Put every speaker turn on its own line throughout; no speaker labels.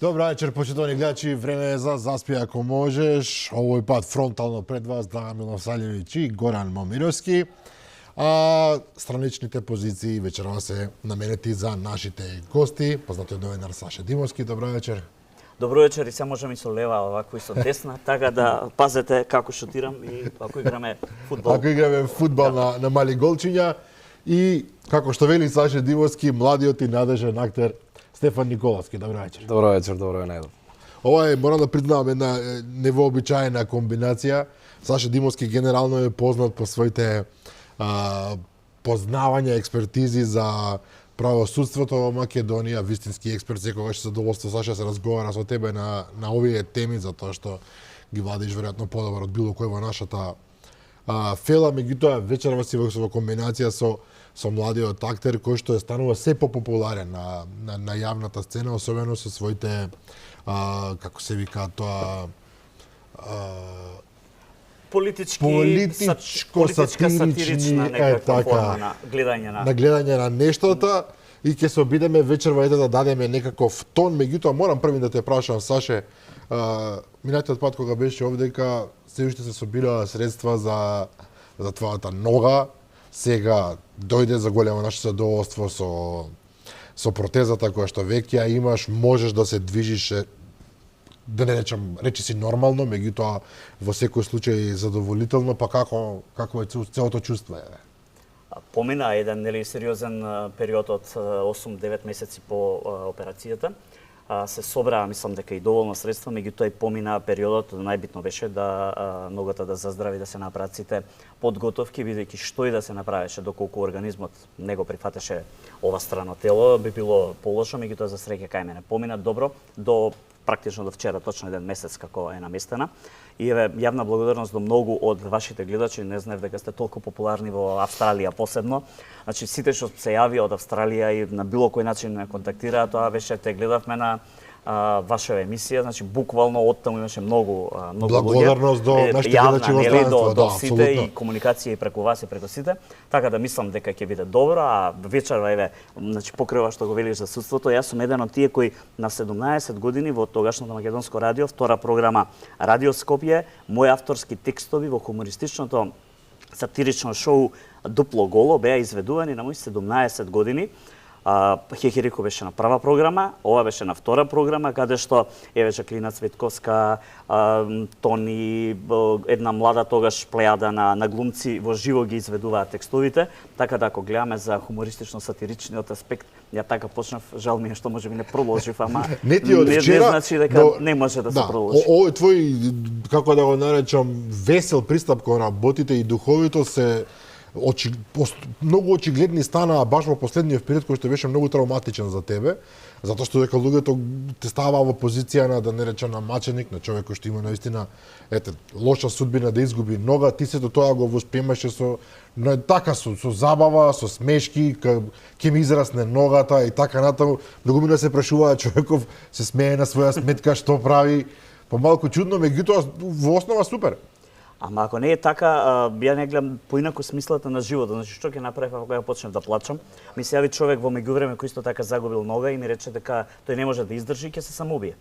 Добра вечер, почитувани гледачи. Време е за Заспи ако можеш. Овој пат фронтално пред вас Драган Милосављевиќ и Горан Момировски. Страничните позиции вечерва се наменети за нашите гости. Познатиот новинар Саша Димовски. Добра вечер.
Добро вечер, и се можеме и со лева, овако и со десна, така да пазете како шутирам и ако играме фудбал.
Ако играме фудбал на мали голчиња и како што вели Саша Димовски, младиот и надежен актер Стефан Николовски. Добра вечер.
Добро вечер, добро ве најдов.
Ова е, морам да признавам, една невообичаена комбинација. Саша Димовски генерално е познат по своите познавања, експертизи за правосудството во Македонија, вистински експерт. Секогаш задоволство, Саша, се разговара со тебе на овие теми, затоа што ги владиш веројатно подобро од било кој во нашата фела. Меѓутоа, вечерва си во комбинација со младиот актер кој што е станува се попопуларен на јавната сцена, особено со своите како се вика тоа
политичко-сатирична некаква форма на гледање
на нештата, и ќе се обидеме вечерва да дадеме некаков тон. Меѓутоа, морам први да те прашам, Саше, минатиот пат кога беше овдека, се уште се собираа средства за твојата нога. Сега дојде за големо наше задоволство со протезата која што веќе ја имаш, можеш да се движиш, да не речам, речи си нормално, меѓутоа во секој случај задоволително, па како е целото чувство е?
Помина еден сериозен период од 8-9 месеци по операцијата. Се собраа, мислам дека и доволно средства, меѓутоа и помина периодот, најбитно беше да ногата да заздрави, да се направат сите подготовки, бидејќи што и да се направеше, доколку организмот не го прифатеше ова страно тело, би било полошо, меѓутоа за среќа кај мене помина добро до практично до вчера, точно еден месец како е наместена. И еве јавна благодарност до многу од вашите гледачи, не знаев дека сте толку популарни во Австралија посебно. Значи сите што се јавија од Австралија и на било кој начин ме контактираа, тоа беше те гледавме на ваша емисија, значи буквално оттаму имаше многу
благодарност до нашите гледачи во странство,
до сите и комуникација и преку вас и преку сите, така да мислам дека ќе биде добро. А вечерва еве, значи покрај ова што го велиш за судството, јас сум еден од тие кои на 17 години во тогашното македонско радио, втора програма Радио Скопје, мои авторски текстови во хумористичното сатирично шоу Дупло голо беа изведувани на мои 17 години. Хехерико беше на прва програма, ова беше на втора програма, каде што еве Жаклина Цветковска, Тони, една млада тогаш плејада на глумци во живо ги изведуваат текстовите, така да ако гледаме за хумористично-сатиричниот аспект, ја така почнав, жал ми е што можеби не продолжив, ама
не
значи дека не може да се продолжи.
Овој твој, како да го наречам, весел пристап кон работите и духовито се многу очигледни станаа баш во последниот период, кој што беше многу травматичен за тебе, затоа што дека луѓето те ставаа во позиција на, да не речам, на маченик, на човек кој што има наистина лоша судбина да изгуби нога. Ти сето тоа го воспремаше со забава, со смешки, ќе ми израсне ногата и така натаму. Многу мина се прашуваа, човеков се смее на своја сметка, што прави, помалку чудно, меѓутоа во основа супер.
Ама ако не е така, ја не гледам поинаку смислата на животот. Значи, што ќе направив ако ја почнев да плачам? Ми се јави човек во меѓувреме кој исто така загубил нога и ми рече дека тој не може да издржи и ќе се самоубие.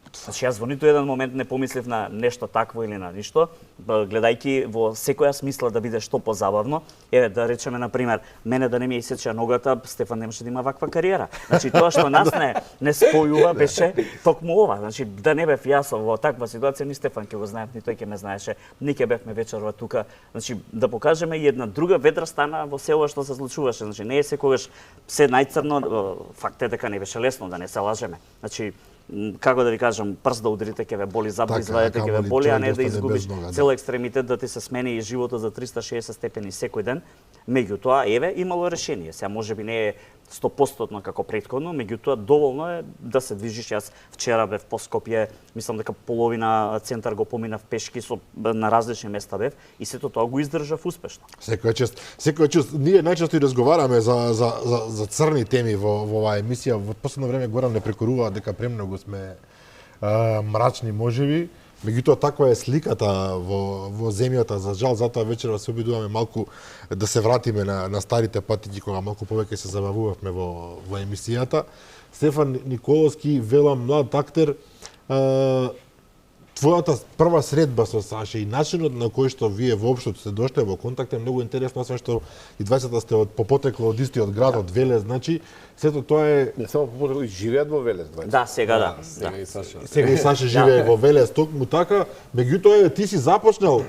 Значи, јас во ниту еден момент не помислив на нешто такво или на ништо, гледајќи во секоја смисла да биде што позабавно. Еве, да речеме, например, мене да не ми исече ногата, Стефан немаше да има ваква кариера. Значи, тоа што нас не спојува беше токму ова. Значи, да не бев јас во таква ситуација, ни Стефан ќе го знаев, ни тој ќе ме знаеше, ни ќе бевме вечерва тука. Значи, да покажеме и една друга ведра стана во се ова што се случуваше. Значи, не е секогаш се најцрно, факт е дека не беше лесно, да не се лажеме. Значи, како да ви кажам, прст да удрите ќе ве боли, зап да извадите ќе ве боли, а не да изгубиш цел екстремитет, да ти се смени и животот за 360 степени секој ден. Меѓутоа, еве, имало решение. Сега можеби не е 100% како претходно, меѓутоа доволно е да се движиш. Јас вчера бев по Скопје, мислам дека половина центар го поминав пешки, на различни места бев и сето тоа го издржав успешно.
Секоја чест. Ние најчесто и разговараме за црни теми во оваа емисија. Во последно време Горан не прекорува дека премногу сме мрачни можеби. Меѓутоа таква е сликата во земјата, за жал, затоа вечерва се обидуваме малку да се вратиме на старите патики кога малку повеќе се забавувавме во емисијата. Стефан Николовски, вела млад актер, твојата прва средба со Саше и начинот на кој што вие воопшто сте дошле во контакт е многу интересно, освен што и двајцата сте од попотекло од истиот град, од Велес, значи сето тоа е
Не само попотекло, живеат во Велес двајцата.
Да, сега да.
Сега и Саша.
сега и Саше живее во Велес, токму така, меѓутоа ти си започнал,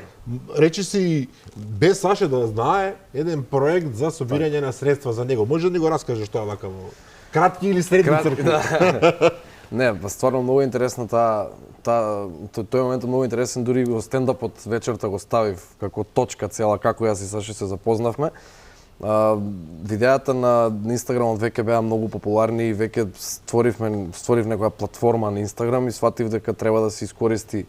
речи си без Саше да знае, еден проект за собирање на средства за него. Може да ни го раскажеш тоа вака во кратки или средни цркви?
Не, стварно многу интересна тој момент е многу интересен, дури во стендапот вечерта го ставив како точка цела како јас и Саше се запознавме. Видеата на Инстаграмот веќе беа многу популарни и веќе створив некоја платформа на Инстаграм и сватив дека треба да се искористи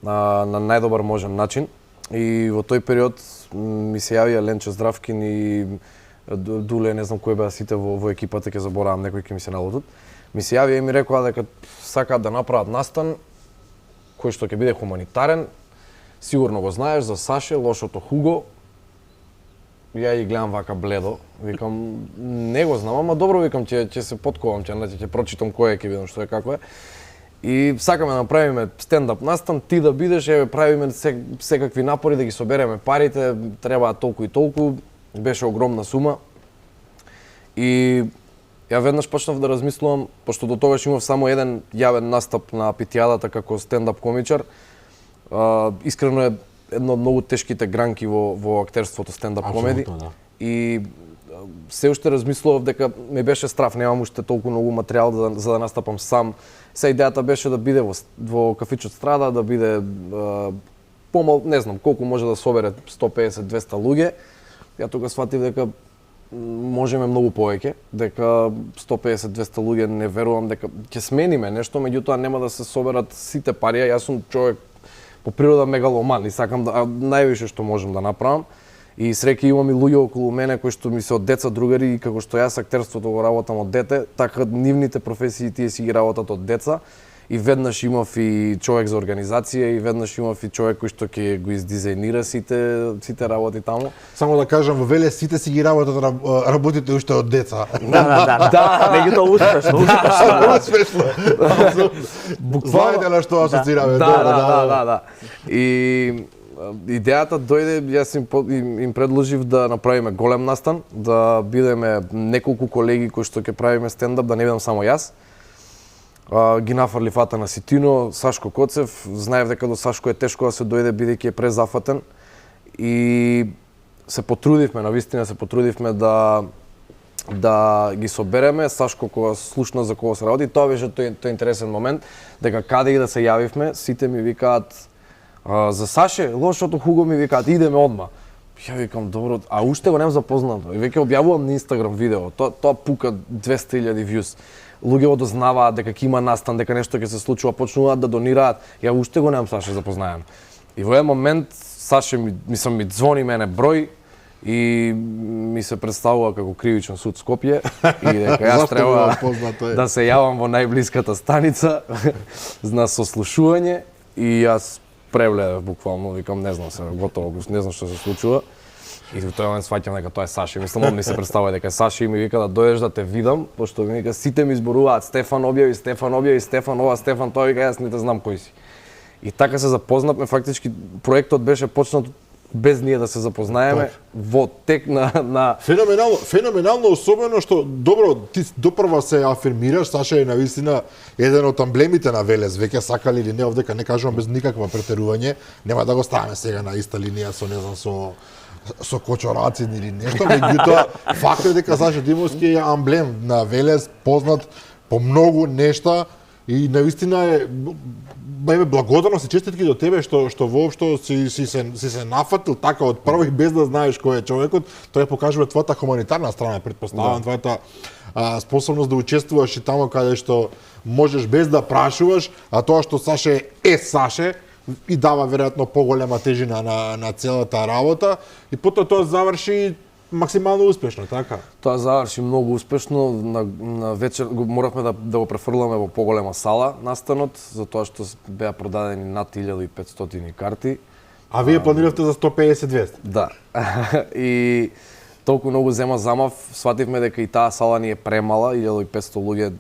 на најдобар можен начин. И во тој период ми се јавија Ленче Здравкин и Дуле, не знам кои беа сите во екипата, ќе заборавам, некои ќе ми се налутат. Ми се јавија и ми рекоа дека сакаат да направат настан кој што ќе биде хуманитарен. Сигурно го знаеш за Саше, лошото Хуго. Ја ги гледам вака бледо, викам не го знам, ама добро, викам ќе се потковам, ќе прочитам кој е, ќе видам што е како е. И сакаме да направиме стендап настан, ти да бидеш, еве правиме секакви напори да ги собереме парите, требаат толку и толку, беше огромна сума. И ја веднаш почнав да размислувам, пошто до тогаш имав само еден јавен настап на Питијадата како стендап комичар. Искрено е едно од многу тешките гранки во актерството стендап комеди.
Да.
И се уште размислував дека ме беше страф, немам уште толку многу материјал за да настапам сам. Се идејата беше да биде во кафичот Страда, да биде помал, не знам колку може да собере 150-200 луѓе. Ја тога сватив дека можеме многу повеќе, дека 150-200 луѓе не верувам дека ќе смениме нешто, меѓутоа нема да се соберат сите пари. Јас сум човек по природа мегаломан и сакам да највише што можам да направам. И среќа имам и луѓе околу мене кои што ми се од деца другари и како што јас актерството го работам од дете, така нивните професии тие си ги работат од деца. И веднаш имав и човек за организација и веднаш имав и човек кој што ќе го издизајнира сите работи таму.
Само да кажам, во Велес сите си ги работите уште од деца.
Да. Меѓутоа успешно.
Знаете на што асоцираме.
Да. И идејата дојде, јас им предложив да направиме голем настан, да бидеме неколку колеги кои што ќе правиме стендап, да не бидам само јас. Ги нафрли фата на Ситино, Сашко Коцев, знаев дека до Сашко е тешко да се дојде бидејќи е презафатен и се потрудивме, навистина се потрудивме да ги собереме. Сашко кога слушна за кого се работи, тоа беше тој интересен момент, дека каде и да се јавивме, сите ми викаат за Саше, лошото Хуго ми викаат идеме одма. Ја викам добро, а уште го немам запознато. И веќе објавувам на Инстаграм видео, тоа пука 200.000 views. Луѓе одознаваат дека ќе има настан, дека нешто ќе се случува, почнуваат да донираат. Ја уште го немам Саше запознаен. И во еден момент Саше ми ѕвони мене број и ми се представува како кривичен суд Скопје и дека јас треба да се јавам во најблиската станица на сослушување и јас прегледав буквално, викам не знам се готово, не знам што се случува. И во тој момент сваќам дека тоа е Саше. Мислам, он ми се представува дека е Саше и ми вика да дојдеш да те видам, пошто ми вика сите ми зборуваат Стефан објави, Стефан ова, Стефан тоа, вика јас не те знам кој си. И така се запознавме, фактички проектот беше почнат без ние да се запознаеме во тек на
Феноменално, особено што добро ти допрва се афирмираш, Саша е навистина еден од амблемите на Велес, веќе сакали или не, овдека не кажувам без никаква претерување, нема да го ставаме сега на иста линија со не знам со Кочорацин или нешто, меѓутоа факт е дека Саша Димовски е амблем на Велес, познат по многу нешта и навистина е благодарност и честитки до тебе што воопшто си се нафатил така од првих без да знаеш кој е човекот. Тоа покажува твојата хуманитарна страна, претпоставувам, твојата способност да учествуваш и таму каде што можеш без да прашуваш, а тоа што Саше е Саше и дава веројатно поголема тежина на целата работа и потоа тоа заврши максимално успешно, така?
Тоа заврши многу успешно. На вечер моравме да го префрламе во поголема сала настанот, затоа што беа продадени над 1500 карти.
А вие планиравте за 150-200?
Да. И толку многу зема замав, свативме дека и таа сала ни е премала, 1500 луѓе,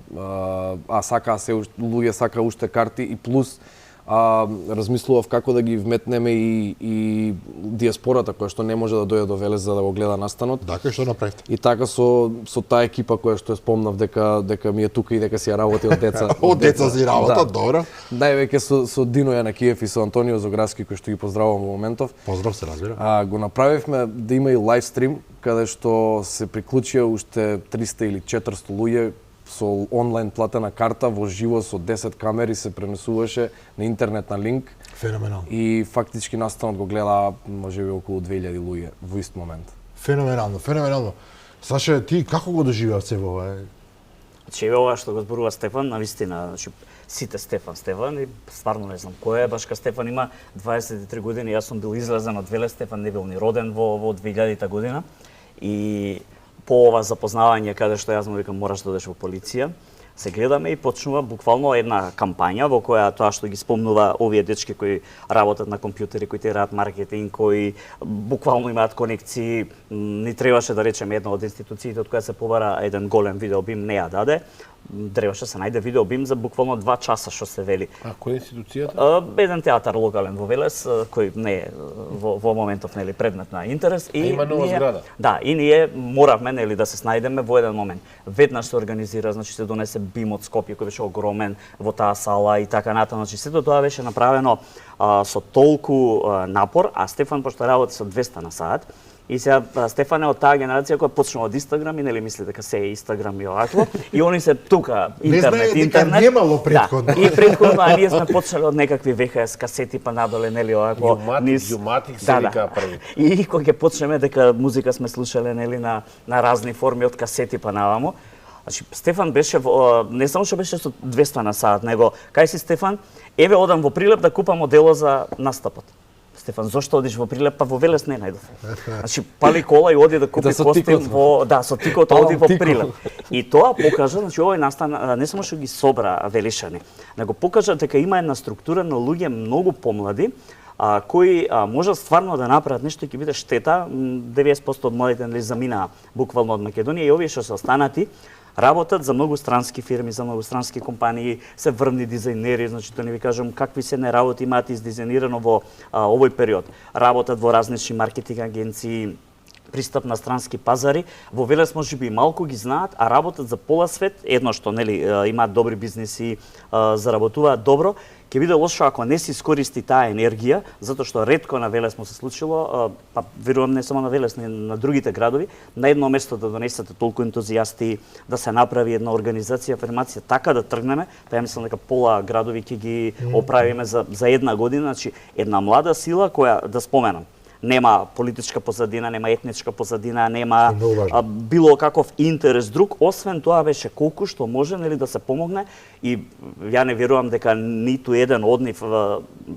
луѓе сака уште карти и плюс размислував како да ги вметнеме и диаспората која што не може да дојде до Велес за да го гледа настанот.
Така, што направите?
И така со таа екипа која што ја спомнав дека ми е тука и дека си ја работи од деца.
Од деца си работа, добро.
Највеќе со Дино Јанакиев и со Антонио Зограски кој што ги поздравувам во моментов.
Поздрав се, разбира.
Го направивме да има и лайв стрим каде што се приклучија уште 300 или 400 луѓе со онлайн платена карта во живо со 10 камери се пренесуваше на интернет на линк.
Феноменално.
И фактички настанот го гледа можеби околу 2000 луѓе во ист момент.
Феноменално, феноменално. Саше, ти како го доживеа се во ова?
Значи, ова што го зборува Стефан, навистина, значи, сите Стефан и стварно не знам кој е, башка Стефан има 23 години, јас сум бил излезен од Велес, Стефан не бил ни роден во 2000-та година и по ова запознавање каде што јас му викам мораш да одеш во полиција, се гледаме и почнува буквално една кампања во која тоа што ги спомнува овие дечки кои работат на компјутери, кои тираат маркетинг, кои буквално имаат конекции, ни требаше да речеме една од институциите од која се побара еден голем видеобим не ја даде. Требаше се најде видеобим за буквално 2 часа што се вели.
А која е институцијата?
Еден театар локален во Велес кој не е во моментов нели предмет на интерес и
има нова зграда.
Да, и ние моравме нели да се снајдеме во еден момент. Веднаш се организира, значи се донесе бим од Скопје кој беше огромен во таа сала и така натаму. Значи сето тоа беше направено со толку напор, а Стефан пошто работи со 200 на сат. И сега Стефан е од таа генерација која почнува од Инстаграм и нели мисли дека се е Инстаграм и овакво. И они се тука интернет.
Немало претходно.
Да, и претходно, а ние сме почнали од некакви VHS касети па надоле нели овакво.
Јуматик се вика први.
И кога ќе почнеме дека музика сме слушале нели на разни форми од касети па наваму. Значи Стефан беше не само што беше со 200 на сат, него кај си Стефан, еве одам во Прилеп да купам одело за настапот. Стефан, зошто одиш во Прилеп, па во Велес не најдов. Значи, пали кола и оди да купи костим со тикото оди во Прилеп. И тоа покажа, значи овој настан не само што ги собра велишани, него покажа дека има една структура на луѓе многу помлади, кои можат стварно да направат нешто и ќе биде штета. 90% од младите нели заминаа буквално од Македонија и овие што се останати работат за многу странски фирми, за многу странски компании, се врвни дизајнери, значи да не ви кажам какви се не работи имаат издизајнирано во овој период. Работат во различни маркетинг агенции, пристап на странски пазари. Во Велес можеби и малку ги знаат, а работат за пола свет, едно што нели имаат добри бизниси, заработуваат добро. Ќе биде лошо ако не се искористи таа енергија, затоа што ретко на Велес му се случило, па верувам не само на Велес, но и на другите градови, на едно место да донесете толку ентузијасти, да се направи една организација, афирмација, така да тргнеме, па ја мислам дека пола градови ќе ги оправиме за една година, значи една млада сила која да споменам нема политичка позадина, нема етничка позадина, нема било каков интерес друг, освен тоа беше колку што може нели да се помогне и ја не верувам дека ниту еден од нив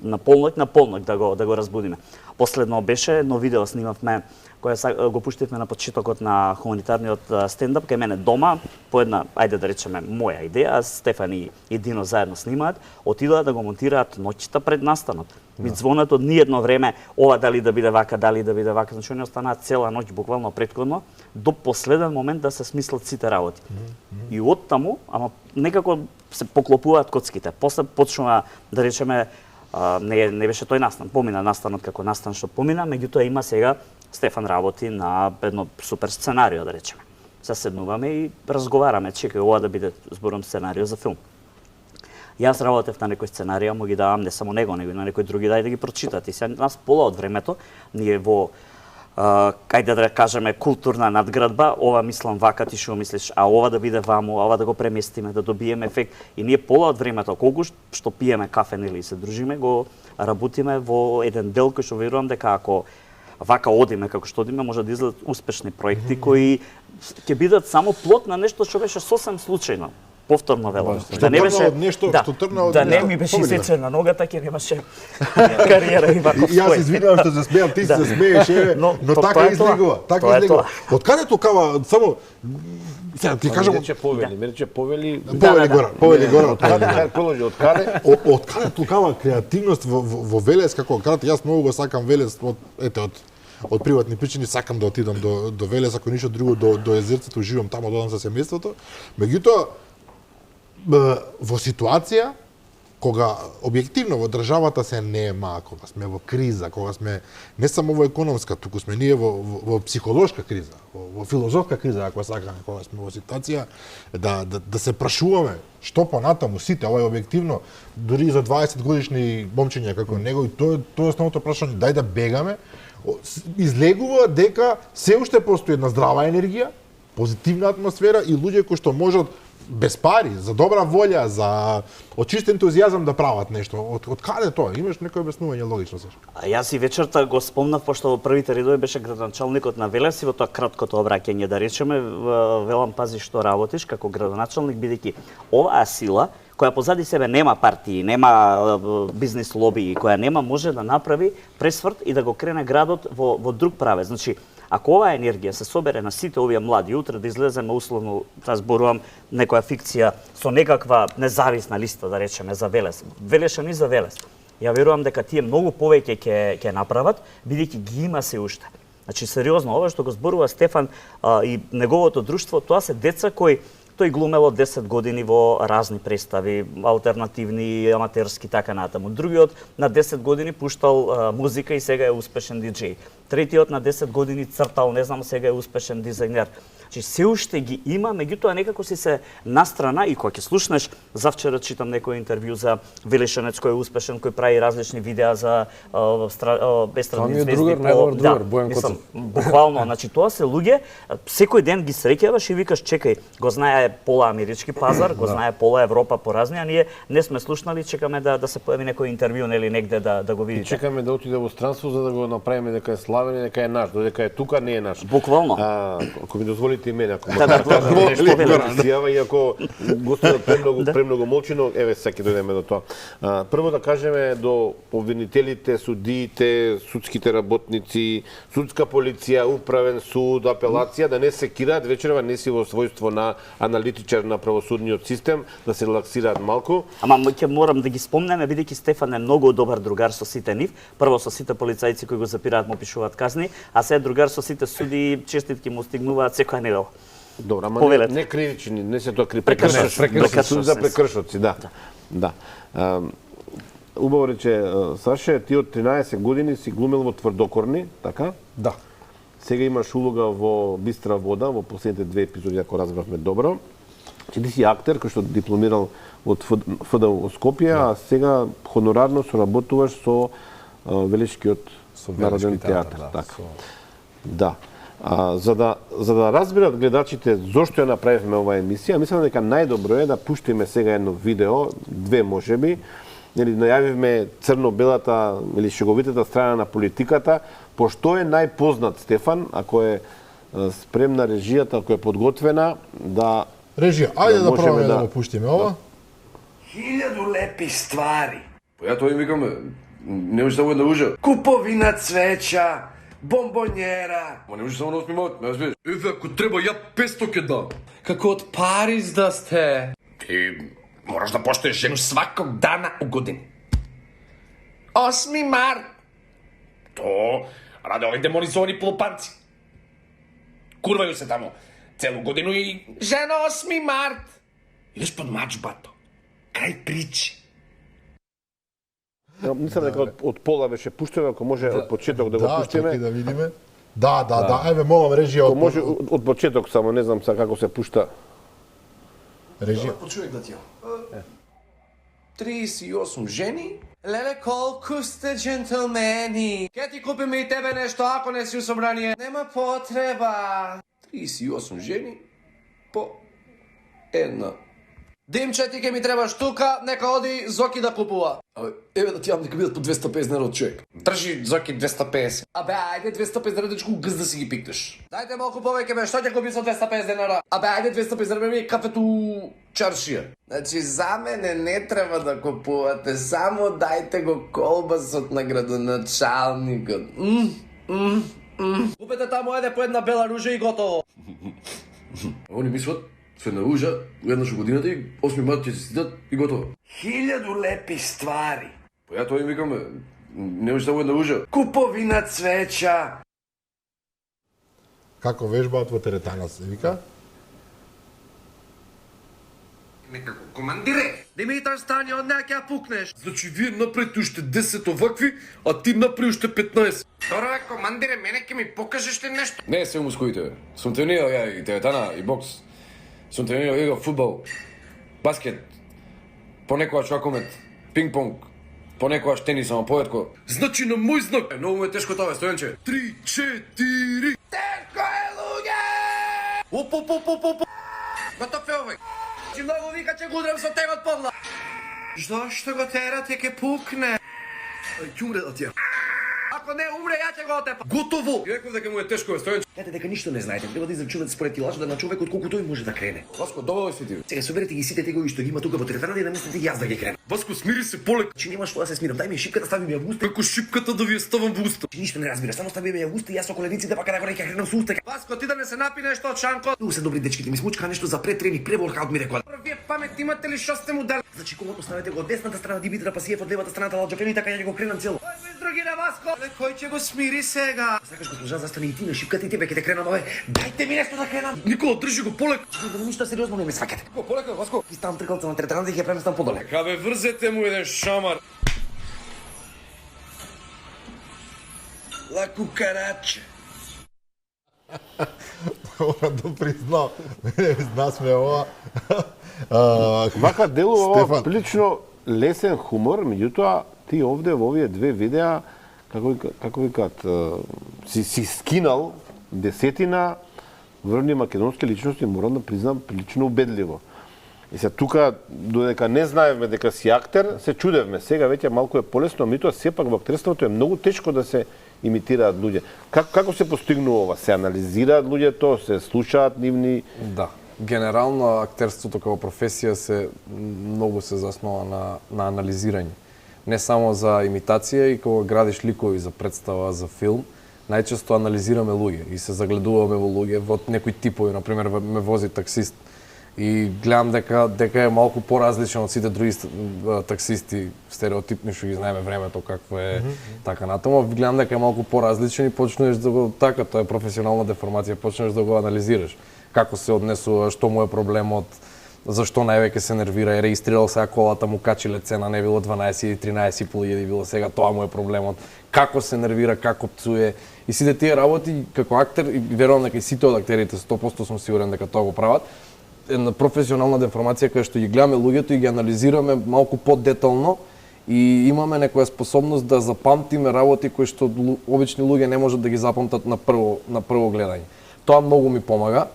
на полнок да го разбудиме. Последно беше едно видео снимавме која го пуштивме на почетокот на хуманитарниот стендап кај мене дома, по една, ајде да речеме, моја идеја, Стефан и Дино заедно снимаат, отидоа да го монтираат ноќта пред настанот. Ми звонат од ниедно време, ова дали да биде вака, значи они останаат цела ноќ буквално претходно, до последен момент да се смислат сите работи. И од таму, ама некако се поклопуваат коцките. После почнува да речеме не беше тој настан, помина настанот како настан што помина, меѓутоа има сега Стефан работи на едно супер сценарио, да речеме. Се седнуваме и разговараме, чекај ова да биде зборам сценарио за филм. Јас работев на некој сценарија, му ги давам не само него, него и на некој други дај да ги прочитат. И сега нас пола од времето, ние во кајде да кажеме културна надградба, ова мислам вака, ти што мислиш, а ова да биде ваму, ова да го преместиме, да добиеме ефект. И ние пола од времето, колку што пиеме кафе или се дружиме, го работиме во еден дел кој што верувам дека ако вака одиме како што одиме, може да излезат успешни проекти кои ќе бидат само плод на нешто што беше сосем случајно. повторно велам.
Што тргна од нешто, што тргна од
да не
нешто.
ми беше
Победи,
изсечен на ногата, ќе немаше кариера и вако
И јас се извинувам што се смеам, ти се смееш, но
тоа
така
е тоа.
излегува, така
Тоа е
излегува.
тоа.
Од каде токава само сега ти кажам
Рече повели, ме рече повели.
повели гора, повели гора.
Од каде, хај продолжи, од каде?
Од каде токава креативност во Велес, како кажат, јас многу го сакам Велес од приватни причини, сакам да отидам до Велес, ако ништо друго до езерцето, живам таму, додам со семејството. Меѓутоа во ситуација кога објективно во државата се нема, кога сме во криза, кога сме не само во економска, туку сме ние во психолошка криза, во филозофска криза, ако сакаме, кога сме во ситуација да се прашуваме што понатаму сите, ова е објективно, дури за 20 годишни момчиња како него, и тоа е основното прашање, дај да бегаме, излегува дека се уште постои една здрава енергија, позитивна атмосфера и луѓе кои што можат без пари, за добра волја, за од чист ентузијазам да прават нешто. Од каде тоа? Имаш некој објаснување логично се?
А јас и вечерта го спомнав, пошто во првите редови беше градоначалникот на Велес и во тоа краткото обраќање, да речеме, велам пази што работиш како градоначалник, бидејќи оваа сила која позади себе нема партии, нема бизнес лоби, која нема може да направи пресврт и да го крене градот во друг правец. Значи, ако оваа енергија се собере на сите овие млади, утре да излеземе условно, зборувам некоја фикција со некаква независна листа, да речеме, за Велес. Велешани за Велес. Ја верувам дека тие многу повеќе ќе направат, бидејќи ги има се уште. Значи, сериозно, ова што го зборува Стефан и неговото друштво, тоа се деца кои тој глумело 10 години во разни представи, алтернативни, аматерски, така натаму. Другиот на 10 години пуштал музика и сега е успешен диџеј. Третиот на 10 години цртал, не знам, сега е успешен дизајнер. Значи, се уште ги има, меѓутоа некако си се настрана и кога ќе слушнеш, завчера читам некој интервју за Велешанец кој е успешен, кој прави различни видеа за естрадни звезди.
Другар, најдобар другар, Бојан Коцев.
Буквално, значи тоа се луѓе, секој ден ги среќаваш и викаш, чекај, го знае пола амерички пазар, го знае пола Европа поразни, а ние не сме слушнали, чекаме да се појави некој интервју нели негде да го видите.
Чекаме да отиде во странство за да го направиме дека е славен и дека е наш, додека е тука не е наш.
Буквално.
Ако ми дозволите и мене, ако
Да,
изјава и ако гостуват премногу молчино, еве сега ќе дојдеме до тоа. Прво да кажеме до обвинителите, судиите, судските работници, судска полиција, управен суд, апелација, да не се кираат вечерва, не си во својство на аналитичар на правосудниот систем, да се релаксираат малку.
Ама ќе морам да ги спомнеме, бидејќи Стефан е многу добар другар со сите нив. Прво со сите полицајци кои го запираат, му пишуваат казни, а се другар со сите суди, честитки му стигнуваат секоја недела.
Добро, ама не кривични, не се тоа прекршоци. За прекршоци, да. Да. Убаво рече Саше, ти од 13 години си глумел во Тврдокорни, така?
Да.
Сега имаш улога во Бистра вода, во последните 2 епизоди, ако разбравме добро. Ти си актер кој што дипломирал од ФДУ Скопје, а сега хонорарно соработуваш со Велешкиот народен театар. Така. Да. За да разберат гледачите зошто ја направивме оваа емисија, мислам дека најдобро е да пуштиме сега едно видео, 2 можеби, или најавивме црно-белата или шеговитата страна на политиката, пошто е најпознат Стефан, ако е спремна режијата, ако е подготвена, да...
Режија, ајде да пробаме да го пуштиме ова.
1000 лепи ствари.
Па ја тоа им викам, не може само една ужа.
Куповина цвеќа, бомбонјера.
Ма не може само да 8 мат, ме разбираш. Еве, ако треба, ја 500 ке дам.
Како од Париз да сте.
Ти мораш да поштоеш жену сваког дана у години.
8 март.
То, раде овие демонизовани плопанци. Курвају се тамо целу годину и...
Жено 8 март.
Идеш под мач, бато. Крај причи.
Мислам дека од пола беше пуштено, ако може од почеток да го пуштиме.
Да, чекај да видиме. Да, еве молам режија.
Ако може од почеток само, не знам сега како се пушта.
Режија.
По човек да ти ја. 38 жени.
Леле, колку сте джентлмени. Ке ти купиме и тебе нешто, ако не си у собрание. Нема потреба.
38 жени по една
Димче, ти ке ми требаш тука, нека оди Зоки да купува.
Еве да ти јам нека бидат по 250 dinara од човек.
Држи Зоки 250. Абе, ајде 250 dinara дечку гз да си ги пикнеш. Дајте малку повеќе бе, што ќе купи со 250 dinara? Абе, ајде 250 dinara ми е кафето чаршија. Значи, за мене не треба да купувате, само дајте го колбасот на градоначалникот. Купете таму еде по една бела ружа и готово.
Они мислат, се наужа, еднаш во годината и 8 март ќе се сидат и готово.
1000 лепи ствари.
Па ја тоа им викам, не може само една ужа.
Куповина цвеќа.
Како вежбаат во теретана се вика?
Некако, командире, Димитар стани од неа ќе ја пукнеш.
Значи вие направите уште 10 овакви, а ти направи уште 15.
Добро бе, командире, мене ќе ми покажеш ли нешто?
Не, се мускулите бе. Сум тренирал ја и теретана и бокс. Сум тренирал игра фудбал, баскет, понекогаш вакомет, пинг-понг, понекогаш тенис, ама поетко. Значи на мој знак. Многу ме тешко тоа бе, Стојанче. 3, 4.
Тешко е, луѓе! Оп. Готов е овој. Чи многу вика ќе го удрам со тегот подла. Зашто го терате, ќе пукне?
Ќе умре да тија.
Ако не умре, ја ќе го отепа.
Готово! Реков дека му е тешко бе, Стојанче.
Знаете дека ништо не знаете, треба да израчунате според тилажа на човекот колку тој може да крене.
Васко, добро си ти.
Сега соберете ги сите тегови што ги има тука во теретана и да мислите јас да ги кренам.
Васко, смири се полек.
Чи нема што да се смирам, дај ми шипката, стави ми ја во уста.
Како шипката да ви ја ставам во уста.
Чи ништо не разбира, само стави ми ја во уста и јас со колениците пака да го ќе кренам со уста.
Васко, ти да не се напи нешто од шанко.
Многу се добри дечките, ми смучка нешто за претренинг, преворкаут ми рекоа.
Вие памет имате ли што сте му дали?
Значи кога поставите го од десната страна Димитра Пасиев, од левата страна Лаџакели, така ја го кренам цело.
Кој без други на Васко? Але кој ќе го смири сега?
Сакаш госпожа застани и ти на шипката и тебе ќе те кренам, абе. Дајте ми нешто да кренам.
Никола, држи го полек.
Чи ништо сериозно не ме сваќате.
Го полека, Васко.
И ставам тркалца на теретана да ги ја преместам подоле.
Кабе врзете му еден шамар.
Ла кукараче.
Морам да признам, мене знасме ова.
Вака делува ова
Стефан.
прилично лесен хумор, меѓутоа ти овде во овие две видеа како викаат си скинал десетина врвни македонски личности, морам да признам прилично убедливо. И се тука додека не знаевме дека си актер, се чудевме. Сега веќе малку е полесно, меѓутоа сепак во актерството е многу тешко да се имитираат луѓе. Како се постигнува ова? Се анализираат луѓето, се слушаат нивни.
Да. Генерално актерството како професија многу се заснова на анализирање. Не само за имитација и кога градиш ликови за представа, за филм, најчесто анализираме луѓе и се загледуваме во луѓе, во некои типови, например, ме вози таксист и гледам дека е малку поразличен од сите други таксисти, стереотипни што ги знаеме времето какво е така натаму, гледам дека е малку поразличен и почнеш да го така, тоа е професионална деформација, почнеш да го анализираш. Како се однесува, што му е проблемот, зашто највеќе се нервира, е реистрирал сега колата, му качиле цена, не било 12 или 13.500 било сега, тоа му е проблемот. Како се нервира, како пцуе. И сите тие работи како актер, и верувам дека и сите од актерите 100% сум сигурен дека тоа го прават, една професионална деформација кај што ги гледаме луѓето и ги анализираме малку подетално и имаме некоја способност да запамтиме работи кои што обични луѓе не можат да ги запамтат на прво гледање. Тоа многу ми помага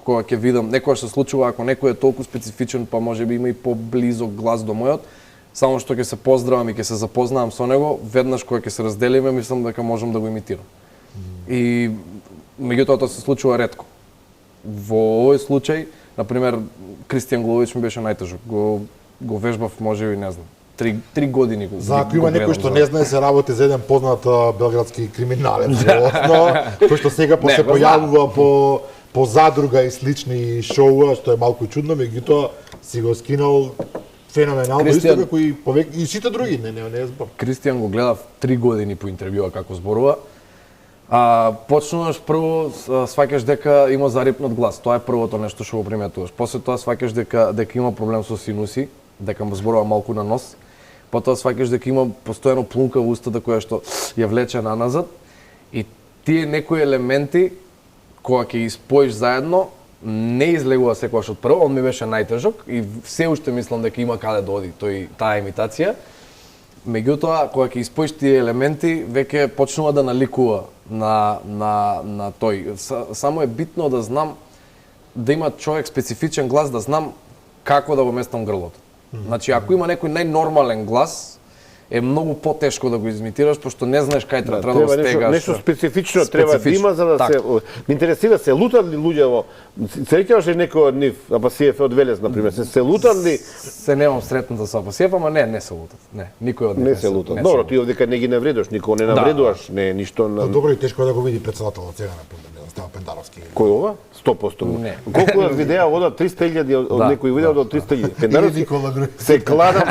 кога ќе видам, некојаш се случува ако некој е толку специфичен, па можеби има и поблизок глас до мојот, само што ќе се поздравам и ќе се запознавам со него, веднаш кога ќе се разделиме, мислам дека можам да го имитирам. И меѓутоа тоа се случува ретко. Во овој случај, например, Кристијан Глович ми беше најтежок. Го вежбав можеби, не знам, 3 години го.
За ако има некој што не знае, се работи за еден познат белградски криминалец, кој што сега се појавува по задруга и слични шоуа, што е малку чудно, меѓутоа си го скинал феноменално исто како и сите други, не збор.
Кристијан го гледав 3 години по интервјуа како зборува. Почнуваш прво сваќаш дека има зарипнат глас. Тоа е првото нешто што го приметуваш. После тоа сваќаш дека има проблем со синуси, дека му зборува малку на нос. Потоа сваќаш дека има постојано плунка во устата која што ја влече наназад. И тие некои елементи кога ќе ги споиш заедно, не излегува секогаш од прво, он ми беше најтежок и се уште мислам дека има каде да оди таа имитација. Меѓутоа, кога ќе испоиш тие елементи, веќе почнува да наликува на тој. Само е битно да знам, да има човек специфичен глас, да знам како да го местам грлото. Значи, ако има некој најнормален глас, е многу потешко да го изимитираш, пошто не знаеш кај треба да го стегаш.
Нешто специфично треба да има за да се... Ме интересира, се лутат ли луѓе во... Сеќаваш ли некој од нив, Апасиев од Велес, например, се лутат ли?
Се немам сретната со Апасиев, ама не се лутат. Не, никој од нив
не се лутат. Добро, ти овдека не ги навредуваш, никого не навредуваш, не ништо на...
Добро и тешко да го види председателот сега, например, да става Пендаровски.
Кој ова? 100%.
Не.
Колку видеа одат 300.000 од некој видео до 300.000. Пендаровски се кладам.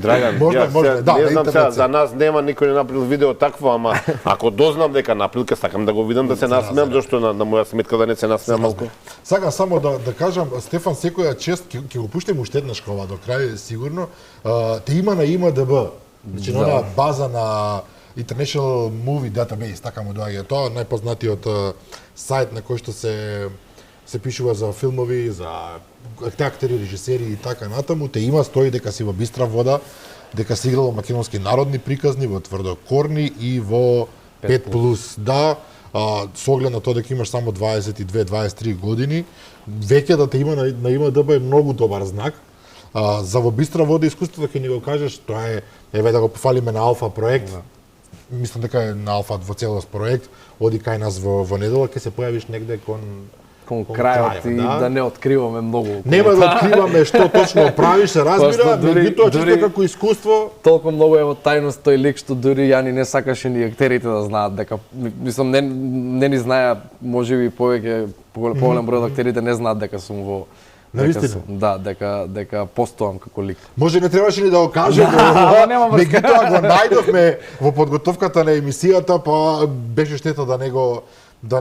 Драган, не знам сега, за нас нема никој не направил видео такво, ама ако дознам дека направил, сакам да го видам да се насмеам, зашто на моја сметка да не се насмеам малку.
Сакам само да кажам, Стефан, секоја чест, ќе го пуштим уште еднаш ова до крај, сигурно, те има на ИМДБ, значи на база на International Movie Database, така му доаѓа тоа, најпознатиот сајт на кој што се пишува за филмови, за актери, режисери и така натаму, те има, стои дека си во Бистра вода, дека си играл во македонски народни приказни, во Тврдокорни и во 5+. Да, со оглед на тоа дека имаш само 22-23 години, веќе да те има на ИМДБ е многу добар знак. За во Бистра вода искуството ќе ни го кажеш, тоа е, еве да го пофалиме на Алфа проект, мислам дека е на Алфа во целост проект, оди кај нас во недела, ќе се појавиш негде кон
крајот и да не откриваме многу.
Нема да откриваме што точно правиш, се разбира, меѓутоа чисто како искуство.
Толку многу е во тајност тој лик што дури Јани не сакаше ни актерите да знаат дека, мислам, не ни знаја, можеби повеќе поголем број од актерите не знаат дека сум во
Навистина?
Да, дека постоам како лик.
Може не требаше ни да го кажем, меѓутоа го најдовме во подготовката на емисијата, па беше штета да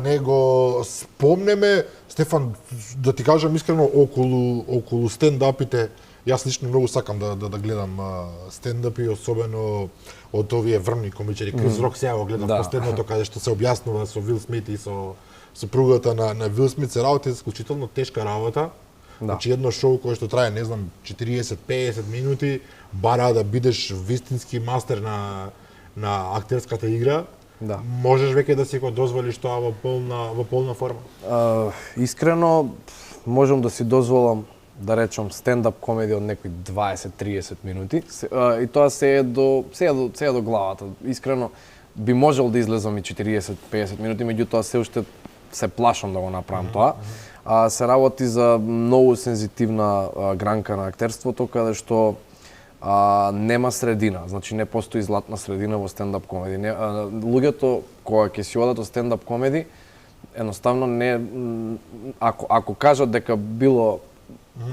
не го спомнеме. Стефан, да ти кажам искрено, околу стендапите, јас лично многу сакам да гледам стендапи, особено од овие врвни комичари. Крис Рок сега го гледам последното, каде што се објаснува со Вил Смит и со супругата на Вил Смит, се работи исклучително тешка работа. Значи едно шоу кое што трае, не знам, 40-50 минути, бара да бидеш вистински мастер на актерската игра.
Да.
Можеш веќе да си го дозволиш тоа во полна форма?
Искрено, можам да си дозволам да речам стендап комеди од некои 20-30 минути. И тоа се е до главата. Искрено, би можел да излезам и 40-50 минути, меѓутоа се уште се плашам да го направам тоа. Се работи за многу сензитивна гранка на актерството, каде што нема средина, значи не постои златна средина во стендап комеди. Луѓето кога ќе си одат од стендап комеди, едноставно не, ако кажат дека било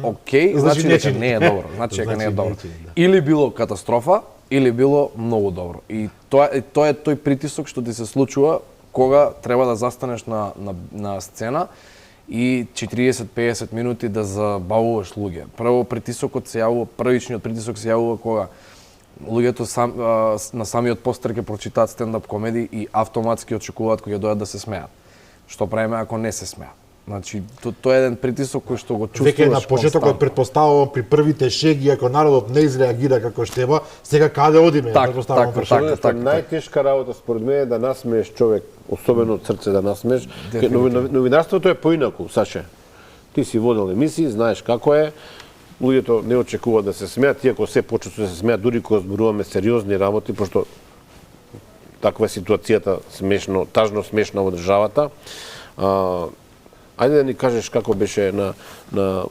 окей, значи дека не е добро. Значи дека не е добро. Или било катастрофа, или било многу добро. И тоа е тој притисок што ти се случува кога треба да застанеш на сцена и 40-50 минути да забавуваш луѓе. Прво притисокот се јавува, првичниот притисок се јавува кога луѓето на самиот постер ќе прочитаат стендап комеди и автоматски очекуваат кога ќе дојдат да се смеат. Што правиме ако не се смеат? Значи, тоа е еден притисок кој што го чувствуваш.
Веќе на почетокот претпоставувам при првите шеги, ако народот не изреагира како штэба, сега каде одиме?
Така.
Најтешка работа според мене е да насмееш човек, особено од срце да насмееш. Новинарството е поинаку, Саше. Ти си водел емисии, знаеш како е. Луѓето не очекуваат да се смеат, иако се почесто се смеат, дури кога зборуваме сериозни работи, пошто таква е ситуацијата смешно, тажно смешна во државата. Ајде да ни кажеш како беше на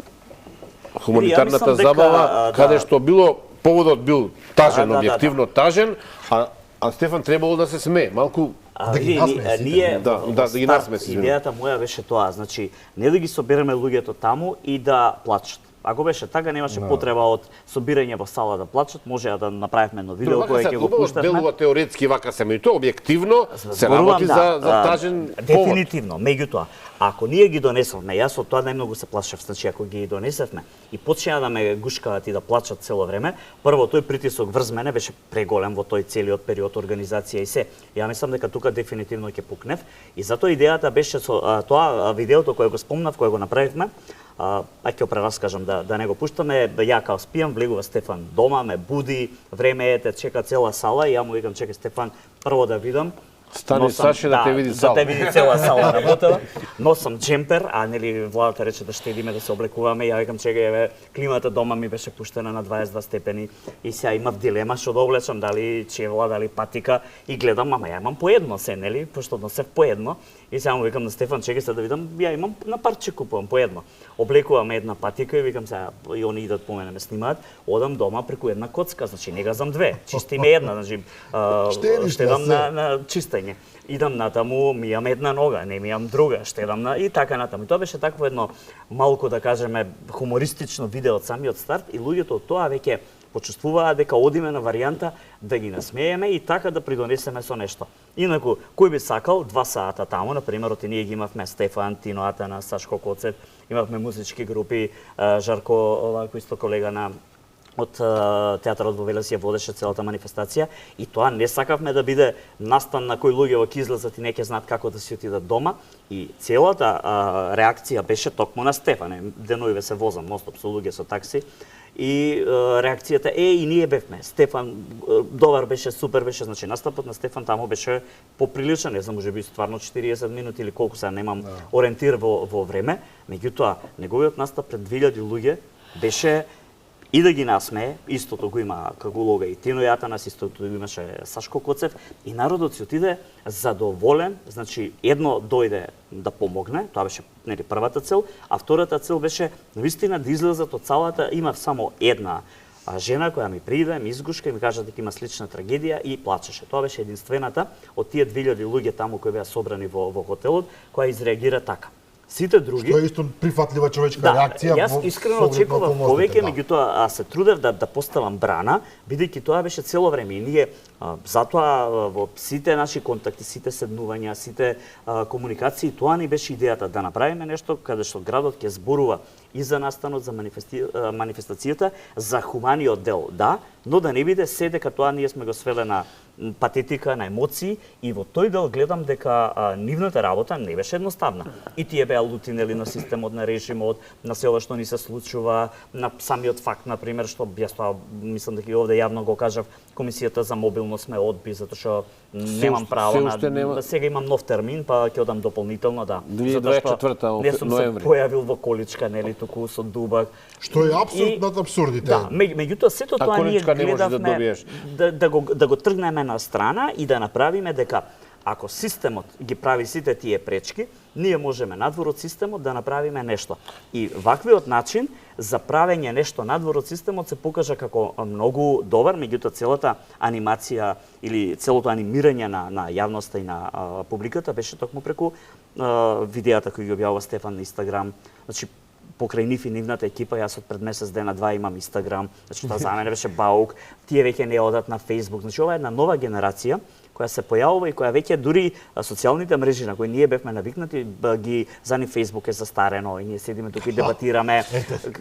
хуманитарната забава, каде што било, поводот бил тажен, објективно тажен, а Стефан требало да се смее, малку
да ги насмее.
Да ги насмее.
Идејата моја беше тоа, значи не да ги собереме луѓето таму и да плачат. Ако беше така, немаше потреба од собирање во сала да плачат, можеа да направиме едно видео кое ќе го пуштавме.
Делува теоретски вака се меѓутоа, објективно се работи за тажен повод.
Дефинитивно, меѓутоа, ако ние ги донесовме, јас од тоа најмногу се плашев, значи ако ги донесевме и почнеа да ме гушкаат и да плачат цело време, прво тој притисок врз мене беше преголем во тој целиот период организација и се. Ја мислам дека тука дефинитивно ќе пукнев и затоа идејата беше со тоа видеото кое го спомнав, кое го направивме. Ќе го прераскажам да не го пуштаме. Ја као спијам, влегува Стефан дома, ме буди, време е, те чека цела сала и ја му викам чекај Стефан, прво да видам
Стани Саше да те види сала.
Да те види цела сала работела. Носам джемпер, а нели владата рече да штедиме, да се облекуваме. Ја викам чекај, еве, климата дома ми беше пуштена на 22 степени и сега имав дилема што да облечам, дали чевла, дали патика и гледам, ама ја имам по едно се, нели, пошто носев по едно. И сега му викам на Стефан, чекај се да видам, ја имам на парче купувам по едно. Облекувам една патика и викам сега, и они идат по мене ме снимаат, одам дома преку една коцка, значи не газам две, чисти ме една, значи штедам на чистење. Идам натаму, мијам една нога, не мијам друга, штедам на и така натаму. И тоа беше такво едно малку да кажеме хумористично видео од самиот старт и луѓето од тоа веќе почувствуваа дека одиме на варијанта да ги насмееме и така да придонесеме со нешто. Инаку, кој би сакал 2 сата таму, на пример, оти ние ги имавме Стефан, Тино Атана, Сашко Коцев, имавме музички групи, Жарко, кој исто колега на од театарот во Велес ја водеше целата манифестација и тоа не сакавме да биде настан на кој луѓе ќе излезат и не ќе знаат како да си отидат дома и целата реакција беше токму на Стефан. Деноиве се возам ностоп со луѓе со такси и реакцијата и ние бевме. Стефан добар беше, супер беше, значи настапот на Стефан таму беше поприличен, не знам, можеби стварно 40 минути или колку сега немам ориентир во време, меѓутоа неговиот настап пред 2000 луѓе беше и да ги насмее, истото го има Кагулога и Тино Јатанас, истото го имаше Сашко Коцев, и народот си отиде задоволен, значи едно дојде да помогне, тоа беше нели првата цел, а втората цел беше навистина да излезат од салата, имав само една жена која ми приде, ми изгушка и ми кажа дека има слична трагедија и плачеше. Тоа беше единствената од тие 2000 луѓе таму кои беа собрани во хотелот, која изреагира така. Сите други
Што е исто прифатлива човечка реакција.
Јас искрено очекував повеќе, меѓутоа се трудев да поставам брана, бидејќи тоа беше цело време и ние затоа во сите наши контакти, сите седнувања, сите комуникации, тоа ни беше идејата да направиме нешто каде што градот ќе зборува и за настанот, за манифестацијата, за хуманиот дел, да, но да не биде се дека тоа ние сме го свеле на патетика, на емоции и во тој дел гледам дека нивната работа не беше едноставна. И тие беа лутинели на системот, на режимот, на се ова што ни се случува, на самиот факт, например, што јас тоа мислам дека и овде јавно го кажав, комисијата за мобилност ме одби затоа што немам право на сега имам нов термин, па ќе одам дополнително, да.
2024
не сум се појавил во количка, нели, туку со дубак.
Што е апсурд над абсурдите.
Да, меѓутоа сето тоа ние гледавме да го тргнеме на страна и да направиме дека ако системот ги прави сите тие пречки, ние можеме надвор од системот да направиме нешто. И ваквиот начин за правење нешто надвор од системот се покажа како многу добар, меѓутоа целата анимација или целото анимирање на јавноста и на публиката беше токму преку видеата кои ги објавува Стефан на Инстаграм. Значи покрај нив и нивната екипа, јас од пред месец дена два имам Инстаграм, значи тоа за мене беше баук, тие веќе не одат на Фејсбук, значи ова е една нова генерација која се појавува и која веќе дури социјалните мрежи на кои ние бевме навикнати ги за нив Фејсбук е застарено и ние седиме тука и дебатираме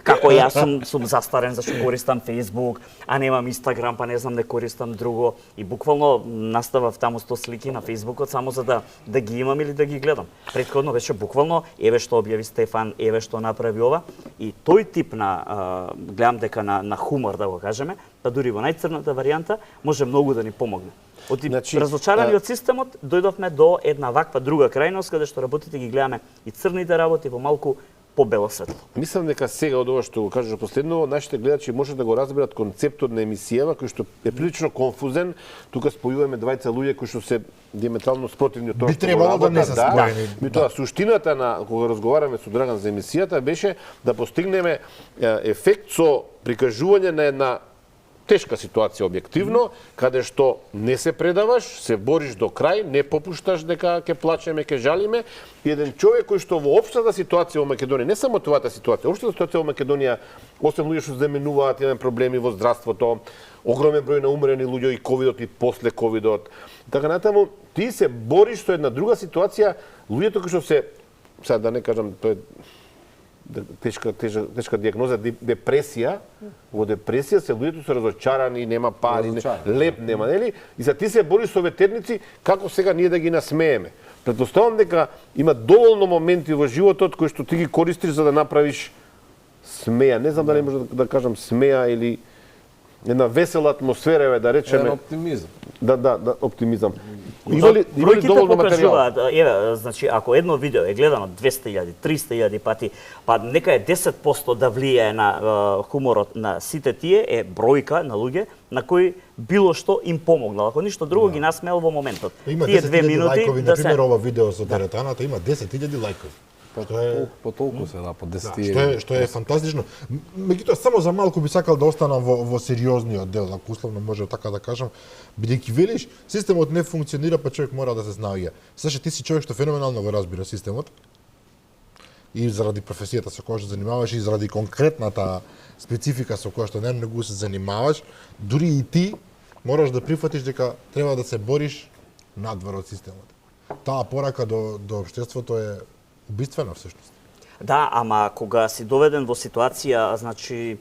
како јас сум застарен зашто користам Фејсбук, а немам Инстаграм, па не знам не користам друго и буквално наставав таму 100 слики на Фејсбукот само за да ги имам или да ги гледам. Претходно беше буквално еве што објави Стефан, еве што направи ова и тој тип на гледам дека на хумор да го кажеме, па дури во најцрната варијанта може многу да ни помогне. Значи, разочарани од системот, дојдовме до една ваква друга крајност, каде што работите ги гледаме и црните работи во малку побело светло.
Мислам дека сега од ова што го кажеш последново, нашите гледачи може да го разберат концептот на емисијава, кој што е прилично конфузен. Тука спојуваме двајца луѓе кои што се диаметрално спротивни од тоа што
требало да не се споени.
Меѓутоа суштината на кога разговараме со Драган за емисијата беше да постигнеме ефект со прикажување на една тешка ситуација објективно, каде што не се предаваш, се бориш до крај, не попушташ дека ќе плачеме, ќе жалиме. И еден човек кој што во општата ситуација во Македонија, не само твојата ситуација, општата ситуација во Македонија, освен луѓе што заменуваат, имаме проблеми во здравството, огромен број на умрени луѓе и ковидот и после ковидот. Така натаму, ти се бориш со една друга ситуација, луѓето кои што се, сега да не кажам, тоа е тешка диагноза, депресија. Во депресија се луѓето се разочарани, нема пари, леп нема, нели? И за ти се бориш со ветерници, како сега ние да ги насмееме. Претпоставам дека има доволно моменти во животот кои што ти ги користиш за да направиш смеја. Не знам дали може да кажам смеја или една весела атмосфера, да
Еден
речеме,
оптимизам.
да, оптимизам. Има ли
Бројките
доволно материјал?
покажуваат, еве, значи ако едно видео е гледано 200.000, 300.000 пати, па нека е 10% да влијае на хуморот на сите тие е бројка на луѓе на кои било што им помогнало. Ако ништо друго ги насмеел во моментот.
Има
Тие
10.000
минути
лајкови,
да
например,
се
ова видео со теретаната има 10.000 лајкови. Што е
По толку се, по 10
што е фантастично. Меѓутоа само за малку би сакал да останам во сериозниот дел, ако условно може така да кажам, бидејќи велиш системот не функционира, па човек мора да се снаоѓа. Саша, ти си човек што феноменално го разбира системот. И заради професијата со која што занимаваш и заради конкретната специфика со која што најмногу се занимаваш, дури и ти мораш да прифатиш дека треба да се бориш надвор од системот. Таа порака до општеството е убиствена всушност.
Да, ама кога си доведен во ситуација, значи,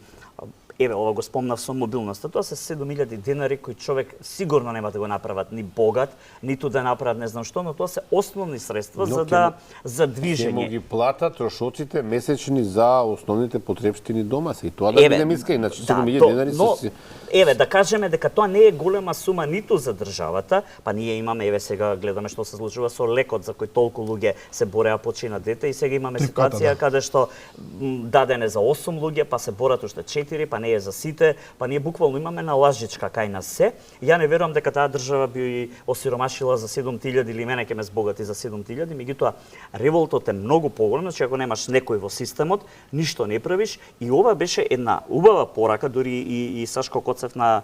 еве, ова го спомнав со мобилноста, тоа се 7.000 денари кои човек сигурно нема да го направат ни богат, ниту да направат не знам што, но тоа се основни средства за
Ќе му
движење.
ги платат трошоците месечни за основните потребштини дома се. И тоа да бидем искрени, значи 7.000 денари се...
Еве, да кажеме дека тоа не е голема сума ниту за државата, па ние имаме, еве сега гледаме што се случува со лекот за кој толку луѓе се бореа почина дете и сега имаме ситуација каде што дадене за 8 луѓе, па се борат уште 4, па не е за сите, па ние буквално имаме налажичка кај нас се. Ја не верувам дека таа држава би осиромашила за 7.000 или мене ќе ме збогати за 7.000, меѓутоа револтот е многу поголем, значи ако немаш некој во системот, ништо не правиш и ова беше една убава порака, дури и Сашко Коцев на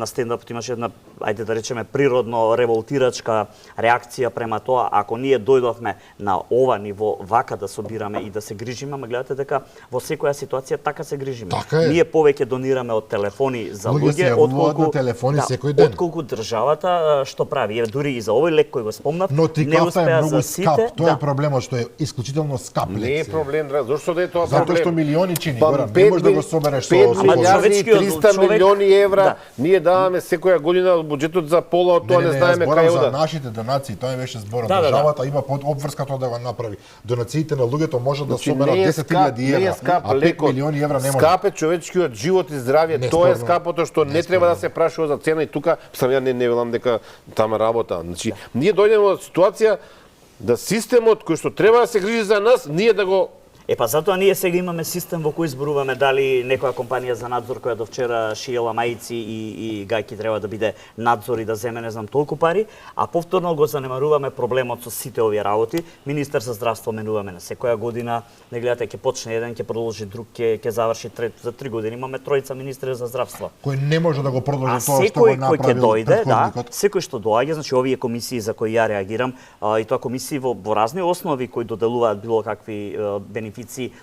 стендапот имаше една, ајде да речеме, природно револтирачка реакција према тоа. Ако ние дојдовме на ова ниво вака да собираме и да се грижиме, ама гледате дека во секоја ситуација така се грижиме.
Така е.
Ние повеќе донираме од телефони за
Луѓе се
луѓе
јавуваат на телефони секој ден.
отколку државата што прави. Еве дури и за овој лек кој го спомнав,
Но
не
трикафта е
успеа
многу
за
скап.
сите.
Тоа е проблемот што е исклучително скап лек.
Не е проблем, зашто да е тоа
Затоа
проблем?
што милиони чини,
Па,
Горан, не можеш да го собереш со
5
Ама
милиарди и
човечкиот
300
човек-
милиони евра,
Да.
ние даваме секоја година од буџетот за пола од тоа, не знаеме кај
за
ода.
нашите донации, тоа беше зборот.
Да, да, да.
Државата има под обврска тоа да го направи. Донациите на луѓето може да
Значи,
соберат
не е
10.000
не е
евра,
скап
а 5
лекот.
милиони евра не може.
Скап е човечкиот живот и здравје.
Не,
Тоа е
спорно.
скапото што не треба да се прашува за цена и тука сам ја не велам дека тама работа. Значи, ние дојдеме од ситуација да системот кој што треба да се грижи за нас, ние да го
Па затоа ние сега имаме систем во кој зборуваме дали некоја компанија за надзор која до вчера шиела мајци и гајки треба да биде надзор и да земе не знам толку пари, а повторно го занемаруваме проблемот со сите овие работи. Министер за здравство менуваме на секоја година, не гледате ќе почне еден, ќе продолжи друг, ќе заврши трет, за 3 години имаме тројца министри за здравство.
Кој не може да го
А
продолжи тоа што го
секој кој ќе
направил
дојде, да,
претходникот.
секој што доаѓа, значи овие комисии за кои ја реагирам, и тоа комисии во разни основи кои доделуваат било какви бенефиции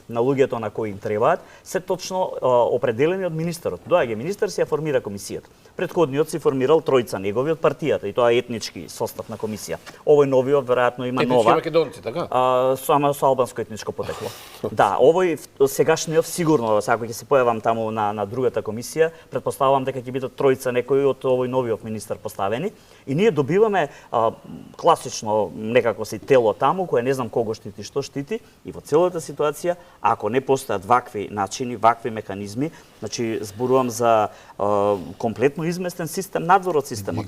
на луѓето на кои им требаат, се точно определени од министерот. Доаѓа министер, се ја формира комисијата. Предходниот си формирал тројца негови од партијата и тоа е етнички состав на комисија. Овој новиот веројатно има нова.
македонци, така?
Само со албанско етничко потекло. Да, овој сегашниот сигурно, ако ќе се појавам таму на другата комисија, претпоставувам дека ќе бидат тројца некои од овој новиот министер поставени и ние добиваме класично некако си тело таму кое не знам кого штити, што штити и во целата ситуација ако не постојат вакви начини, вакви механизми, значи зборувам за комплетно изместен систем, надзор од системот.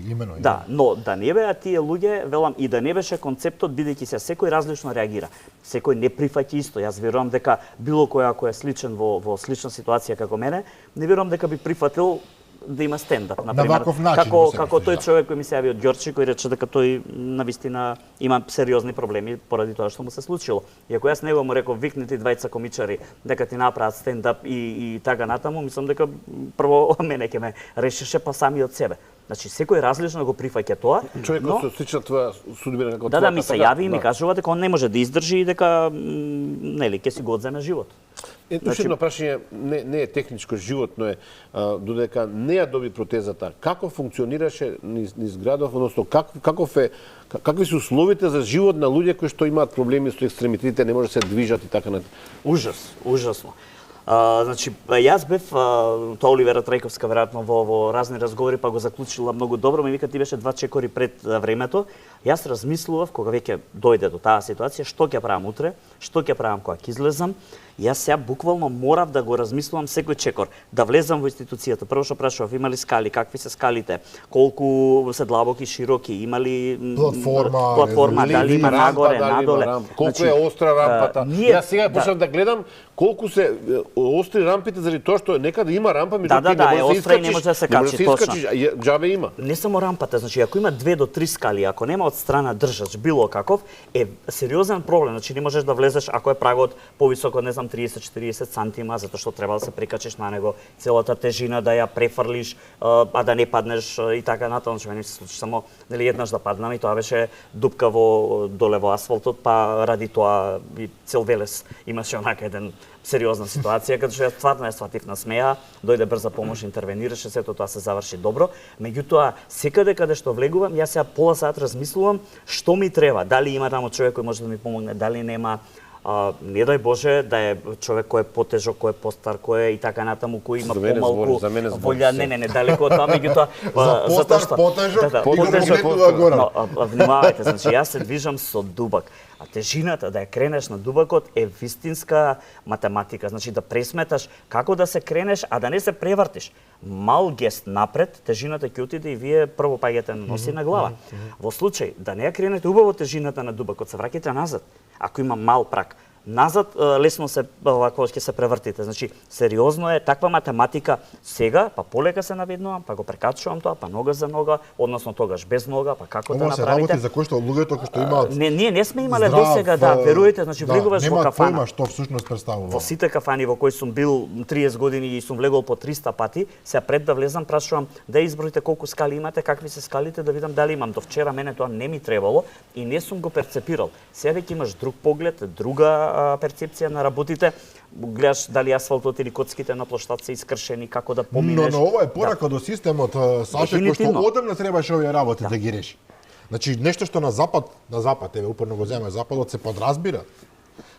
Имено.
Да, но да не беа тие луѓе, велам, и да не беше концептот, бидејќи се секој различно реагира. Секој не прифаќа исто. Јас верувам дека било кој ако е сличен во слична ситуација како мене, не верувам дека би прифатил да има стендап, на пример,
ваков начин
како тој човек кој ми се јави од Ѓорчи, кој рече дека тој навистина има сериозни проблеми поради тоа што му се случило. И ако јас него му реков викнете двајца комичари дека ти направат стендап и така натаму, мислам дека прво мене ќе ме решеше па сами од себе. Значи секој различно го прифаќа тоа.
Човекот со слична твоја судбина како
Да, ми се јави и ми
да.
кажува дека он не може да издржи и дека нели ќе си го одземе живот.
Уште едно прашање, не е техничко, животно е, додека не ја доби протезата, како функционираше низ градов, односно какви се условите за живот на луѓе кои што имаат проблеми со екстремитетите, не може да се движат и така натаму?
Ужасно. Значи, јас бев, тоа Оливера Трајковска веројатно во разни разговори па го заклучила многу добро, ми вика ти беше 2 чекори пред времето, Јас размислував кога веќе дојде до таа ситуација што ќе правам утре, што ќе правам кога ќе излезам. Јас сега буквално морав да го размислувам секој чекор, да влезам во институцијата. Прво што прашував, има ли скали, какви се скалите, колку се длабоки, широки, има ли платформа, дали има нагоре, надоле.
Колку е остра рампата. Јас сега почнав да гледам колку се остри рампите заради тоа што некаде има рампа, меѓутоа
е остра и не може да се качи, точно.
Џабе има.
Не само рампата, значи ако има 2 до 3 скали, ако нема од страна држач било каков, е сериозен проблем, значи не можеш да влезеш ако е прагот повисоко, не знам, 30-40 сантима, затоа што треба да се прикачиш на него, целата тежина да ја префрлиш, а да не паднеш и така натаму, што не се случи само нели еднаш да паднам и тоа беше дупка доле во асфалтот, па ради тоа и цел Велес имаше онака еден сериозна ситуација, каде што јас стварно ја сватив на смеа, дојде брза помош, интервенираше, сето тоа се заврши добро. Меѓутоа, секаде каде што влегувам, јас сега пола сат размислувам што ми треба, дали има таму човек кој може да ми помогне, дали нема. Не дај Боже да е човек кој е потежок, кој е постар, кој е и така натаму, кој има помалку волја, не, далеко од тоа, меѓутоа
за постар, потежок,
внимавајте, значи јас се движам со дубак. А тежината да ја кренеш на дубакот е вистинска математика, значи да пресметаш како да се кренеш, а да не се превртиш. Мал гест напред, тежината ќе отиде и вие прво паѓате на носи на глава. Во случај да не ја кренете убаво тежината на дубакот, се враќате назад. Ако има мал прак, назад лесно се овако ќе се превртите. Значи сериозно е таква математика сега, па полека се наведнувам, па го прекачувам тоа, па нога за нога, односно тогаш без нога, па како да направите.
Ова се работи за кој што луѓето кои што имаат.
Ние не сме имале досега, веруете, значи влегуваш во кафана.
Нема појма што всушност представува.
Во сите кафани во кои сум бил 30 години и сум влегол по 300 пати, сега пред да влезам прашувам да изброите колку скали имате, какви се скалите, да видам дали имам. До вчера мене тоа не ми требало и не сум го перцепирал. Сега веќе имаш друг поглед, друга перцепција на работите, гледаш дали асфалтот или коцките на плоштад се искршени, како да поминеш.
Но ова е порака до системот, Саше, кој што одамна требаше овие работи да ги реши. Значи нешто што на запад, еве упорно го земе западот, се подразбира.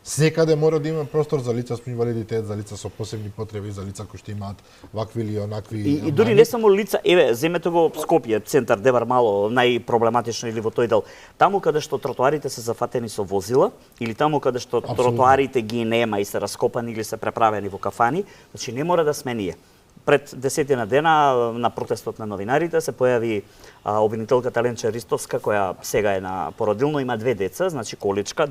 Секаде мора да има простор за лица со инвалидитет, за лица со посебни потреби, за лица кои што имаат вакви или онакви.
И дури не само лица, еве, земете го Скопје, центар Дебар Мало, најпроблематично или во тој дел. Таму каде што тротоарите се зафатени со возила, или таму каде што тротоарите ги нема и се раскопани или се преправени во кафани, значи не мора да сме ние. Пред 10 дена на протестот на новинарите се појави обвинителката Ленче Ристовска, која сега е на породилно, има 2 деца, значи количка,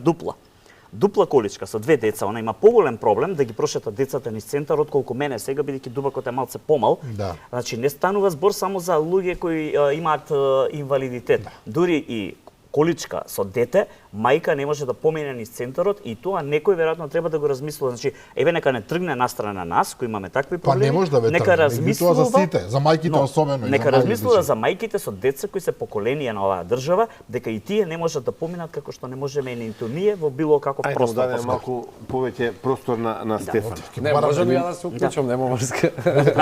дупла количка со 2 деца, она има поголем проблем да ги прошета децата низ центарот колку мене сега, бидејќи дубакот е малце помал.
Да.
Значи не станува збор само за луѓе кои имаат инвалидитет. Дури и количка со дете, мајка не може да помине низ центарот и тоа некој веројатно треба да го размислува. Значи, еве нека не тргне настрана нас кои имаме такви проблеми.
Па не може да ве
нека размислува
за сите, за мајките особено.
Нека размислува за мајките со деца кои се поколенија на оваа држава, дека и тие не можат да поминат како што не можеме ниту ние во било каков простор.
Ајде да малку повеќе простор на Стефан.
Не, можам ја да се уклучам, нема врска.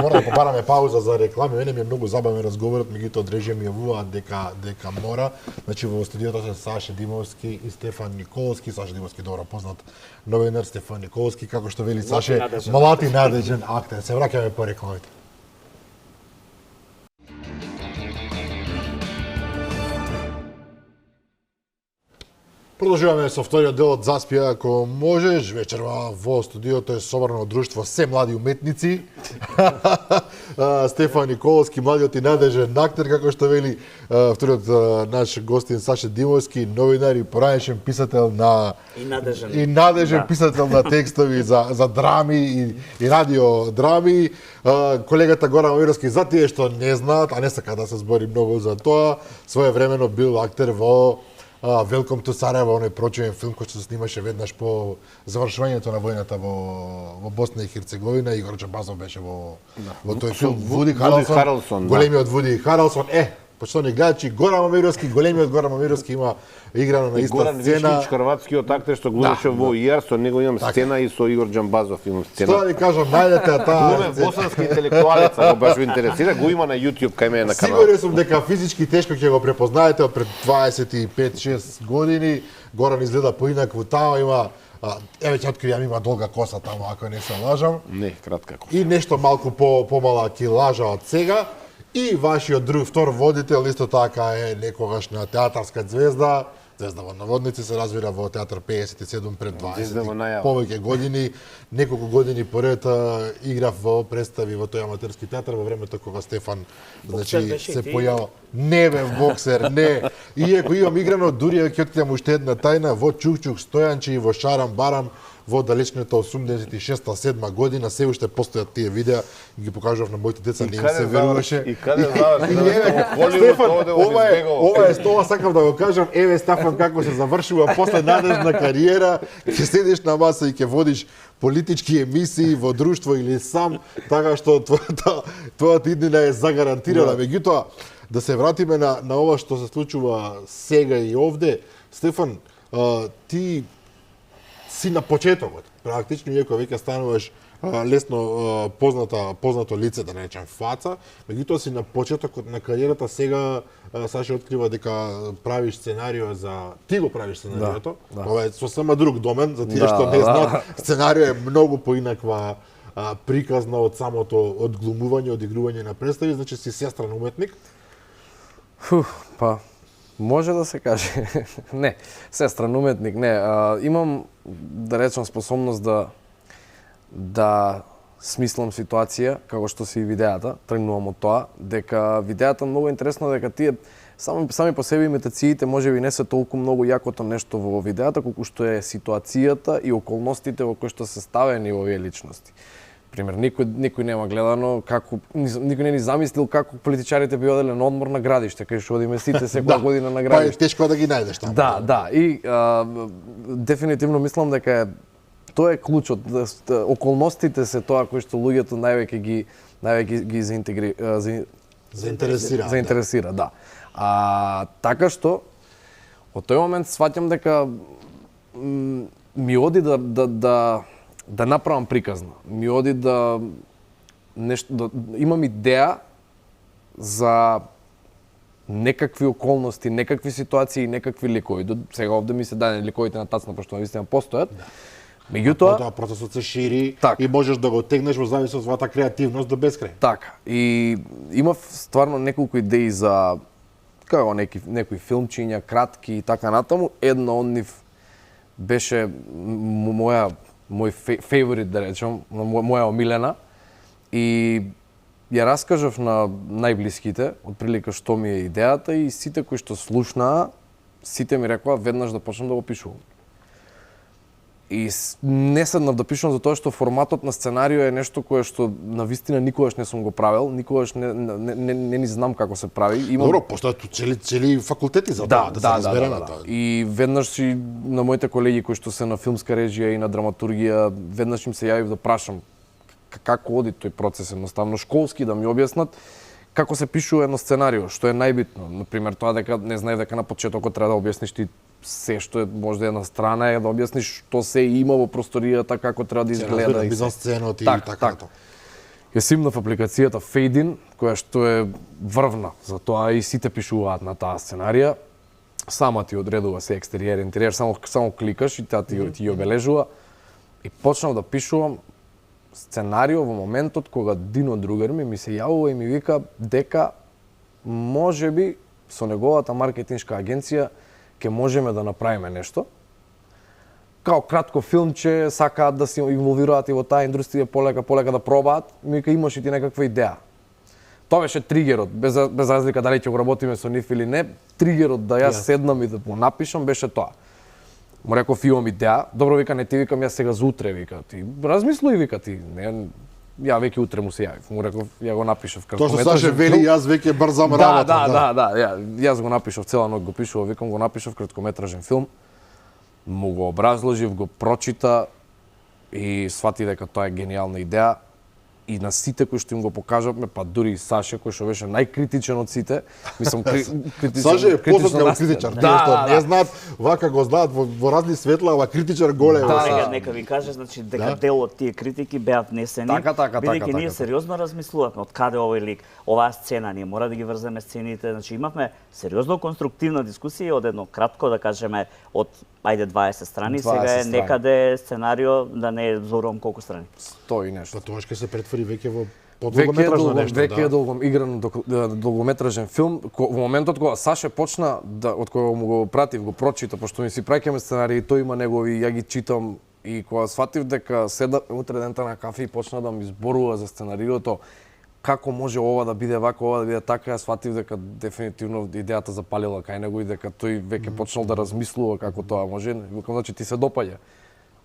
Мора да побараме пауза за реклами. Мене ми е многу забавен разговорот, меѓутоа одрежија ми јавуваат дека мора. Значи во студиото се Саша Димовски и Стефан Николски. Саша Димовски добро познат новинар, Стефан Николски, како што вели Саше, млад и надежен актер. Се враќаме по рекламите. Продолжуваме со вториот дел од Заспија ако можеш. Вечерва во студиото е собрано друштво се млади уметници. Стефан Николски, младиот и надежен актер, како што вели вториот наш гостин Саша Димовски, новинар и поранешен писател на
и надежен
писател на текстови за драми и радиодрами. Колегата Горан Мамировски, за тие што не знаат, а не сака да се збори многу за тоа, своевремено бил актер во Welcome to Sarajevo, оној прочуен филм кој што се снимаше веднаш по завршувањето на војната во Босна и Херцеговина. Игор Джамбазов беше во тој филм. Вуди Харелсон, големиот Вуди Харелсон. Почитувани гледачи, Горан Мамировски, големиот Горан Мамировски има играно на иста
Горан
сцена.
Вишнич, хрватскиот актер што гледаше во ИАР, со него имам сцена и со Игор Джамбазов имам сцена.
Што да ви кажам, најдете таа
босански интелектуалец, ако баш ви интересира, го има на YouTube кај мене на канал.
Сигурен сум дека физички тешко ќе го препознаете од пред 25-6 години. Горан изгледа поинакво таа, има еве ќе откријам, има долга коса таму, ако не се лажам.
Не, кратка коса.
И нешто малку помала килажа од сега. И вашиот втор водител исто така е некогашна театарска звезда, звезда во наводници, се развира во театар 57 пред
Звезда во
20
најава.
повеќе години. Неколку години поред играв во представи во тој аматерски театар во времето кога Стефан
беше
се
ти?
појава. Не бе боксер, не. Иако имам играно, дури ќе откриам уште една тајна во Чук-Чук Стојанчи и во Шарам Барам во далечната 86-7 година, се уште постојат тие видеа, ги покажав на моите деца, не им се веруваше.
И каде заврши?
Стефан, ова е тоа сакав да го кажам, еве Стефан како се завршува после надежна кариера, ќе седиш на маса и ќе водиш политички емисии во друштво или сам, така што твојата иднина е загарантирана. Меѓутоа, да се вратиме на ова што се случува сега и овде, Стефан, ти си на почетокот, практично, иако веќе стануваш лесно познато лице, да не речем фаца, меѓутоа си на почетокот на кариерата, сега Саше открива дека правиш сценарио за... Ти го правиш сценариото, ова е сосема друг домен, за тие што не знаат, сценарио е многу поинаква приказна од самото одглумување, одигрување на представи, значи си сестран уметник.
Па, може да се каже. Не, сестран уметник, не. Имам, да речам, способност да смислам ситуација, како што си и видеата, тргнувам од тоа, дека видеата многу интересно, дека тие сами по себе имитациите можеби не се толку многу јакото нешто во видеата, колку што е ситуацијата и околностите во кои што се ставени овие личности. Пример, никој нема гледано како никој не ни замислил како политичарите би оделе на одмор на градиште, кај што одиме сите секоја година на градиште.
Па е тешко да ги најдеш таму.
Да, и дефинитивно мислам дека тоа е клучот, околностите се тоа кои што луѓето највеќе ги заинтересира, да. Така што од тој момент сваќам дека ми оди да направам приказна. Ми оди имам идеја за некакви околности, некакви ситуации, некакви ликови. До сега овде ми се дадени ликовите на тацна, пошто навистина постојат. Меѓутоа,
тоа процесот се шири
так,
и можеш да го тегнеш во зависност од твојата креативност до безкрај.
Така. И имав стварно неколку идеи за како некои филмчиња, кратки и така натаму. Една од нив беше мој фаворит, да речем, моја омилена. И ја раскажав на најблиските, отприлика што ми е идејата, и сите кои што слушнаа, сите ми рекоа веднаш да почнам да го пишувам. И не седнав да пишувам за тоа што форматот на сценарио е нешто кое што навистина никогаш не сум го правел, никогаш не ни знам како се прави.
Добро, постојат цели факултети за тоа, да се разбере на тоа.
И веднаш и на моите колеги кои што се на филмска режија и на драматургија, веднаш им се јавив да прашам како оди тој процес, едноставно школски да ми објаснат како се пишува едно сценарио, што е најбитно. Например, тоа дека не знаев дека на почетокот треба да објасниш ти се што е можда една страна, е да објасниш што се има во просторијата, како треба да изгледа и
мизансценот и така.
Ја симнав апликацијата Fade-In, која што е врвна за тоа и сите пишуваат на таа сценарија. Сама ти одредува се екстериер, интериер, само кликаш и таа ти ја обележува. И почнав да пишувам сценарио во моментот кога Дино другар ми се јавува и ми вика дека можеби со неговата маркетиншка агенција ќе можеме да направиме нешто. Као кратко филмче, сакаат да се инволвираат и во таа индустрија полека да пробаат, ми вика имаш и ти некаква идеја. Тоа беше тригерот, без разлика дали ќе го работиме со нив или не, тригерот да јас седнам и да го напишам беше тоа. Му реков имам идеја, добро вика не ти викам јас сега за утре вика, ти размислуј вика ти, не ја веќе утре му се јавив. Му реков ја го напишав краткометражен.
Тоа што Саше вели јас веќе брзам работа.
Да, јас го напишав цела ноќ го пишував, викам го напишав краткометражен филм. Му го образложив, го прочита и свати дека тоа е гениална идеја. И на сите кои што им го покажавме, па дури и Саше кој што беше најкритичен од сите, мислам критичен.
Саше е познат како критичар, тие што не знаат, вака го знаат во разни светла, ова критичар голем.
Сега нека ви каже, значи дека дел од тие критики беа внесени, бидејќи ние сериозно размислувавме од каде овој лик, оваа сцена, ние мора да ги врземе сцените, значи имавме сериозно конструктивна дискусија од едно кратко, да кажеме, од 20 страни, сега е некаде сценарио, да не зборувам колку страни.
100 и нешто.
Па тоа ќе се претвори веќе во Долгометражно нешто,
веќе е игран долгометражен филм. Во моментот кога Саше почна, од кога му го пратив, го прочита, пошто ми си праќаме сценарии, тој има негови, ја ги читам, и кога сватив дека седа утре дента на кафе и почна да ми зборува за сценариото, како може ова да биде вака, ова да биде така, ја сватив дека дефинитивно идејата запалила кај него и дека тој веќе почнал да размислува како тоа може. Викам, значи ти се допаѓа.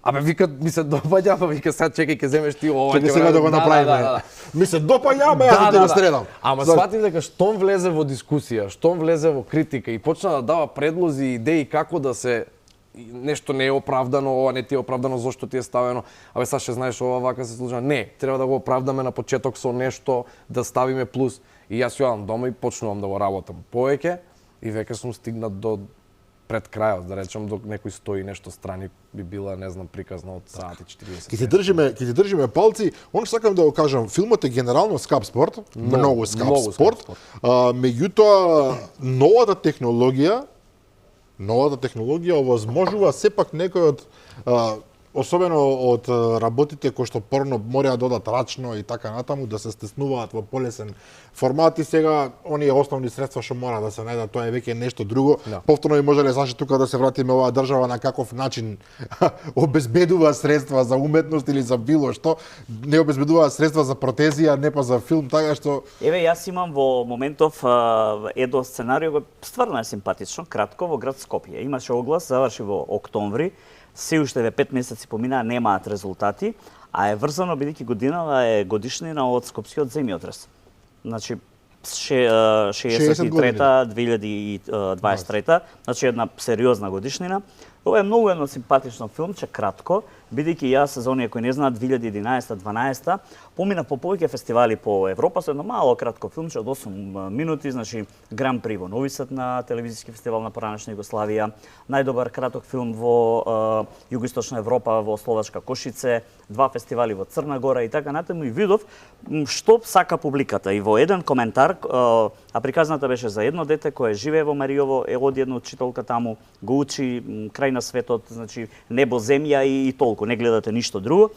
Абе, вика, ми се допаѓа, па вика, сега чекај, ќе земеш ти ова.
Чекај сега да го направиме. Ми се допаѓа, ама јас да го стредам.
Ама сватив дека штом влезе во дискусија, штом влезе во критика и почна да дава предлози и идеи како да се нешто не е оправдано, ова не ти е оправдано, зошто ти е ставено. Абе, Саше, знаеш, ова вака се случува. Не, треба да го оправдаме на почеток со нешто, да ставиме плюс. И јас јојам дома и почнувам да го работам повеќе и веќе сум стигнат до пред крајот, да речем, док некој стои нешто страни, би била, не знам, приказна од саат и 40.
Ќе ти држиме палци. Оно што сакам да го кажам, филмот е генерално скап спорт, многу скап спорт. Меѓутоа, новата технологија овозможува сепак некој од особено од работите кои што порно мора да додат рачно и така натаму, да се стеснуваат во полесен формат и сега оние основни средства што мора да се најдат, тоа е веќе нешто друго. Повторно и можеле Саше тука да се вратиме оваа држава на каков начин обезбедува средства за уметност или за било што, не обезбедува средства за протезија, не па за филм, така што
Еве, јас имам во моментов едно сценарио, стварно е симпатично, кратко, во град Скопје. Имаше оглас, заврши во октомври, се уште 5 месеци поминаа, немаат резултати, а е врзано бидејќи годинава е годишнина од Скопскиот земјотрес. Значи 63-та, 2023-та, значи една сериозна годишнина. Ова е многу едно симпатично филмче, кратко, бидејќи јас за оние кои не знаат 2011-12 помина по повеќе фестивали по Европа со едно мало кратко филмче од 8 минути, значи Гран При во Нови Сад на телевизиски фестивал на поранешна Југославија, најдобар краток филм во Југоисточна Европа во Словачка Кошице, 2 фестивали во Црна Гора и така натаму, и видов што сака публиката. И во еден коментар, а приказната беше за едно дете кое живее во Мариово, е оди една учителка таму, го учи крај на светот, значи небо, земја и толку, не гледате ништо друго.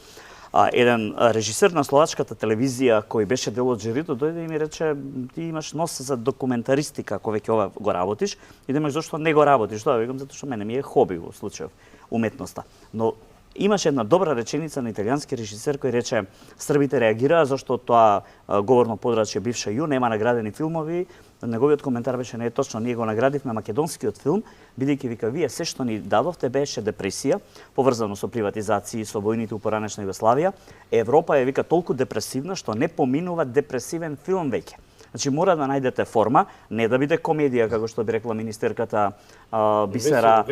Еден режисер на словачката телевизија кој беше дел од жирито дојде и ми рече: ти имаш нос за документаристика, ако веќе ова го работиш, и да зошто не го работиш? Тоа викам затоа што мене ми е хоби во случајов уметноста. Но имаше една добра реченица на италијански режисер кој рече: србите реагираа зашто тоа говорно подрачје бивша ЮН нема наградени филмови. Неговиот коментар беше: не е точно, ние го наградивме македонскиот филм, бидејќи вика вие се што ни дадовте беше депресија, поврзано со приватизации, со војните у поранешна Југославија. Европа е вика толку депресивна што не поминува депресивен филм веќе. Значи мора да најдете форма, не да биде комедија како што би рекла министерката Бисера,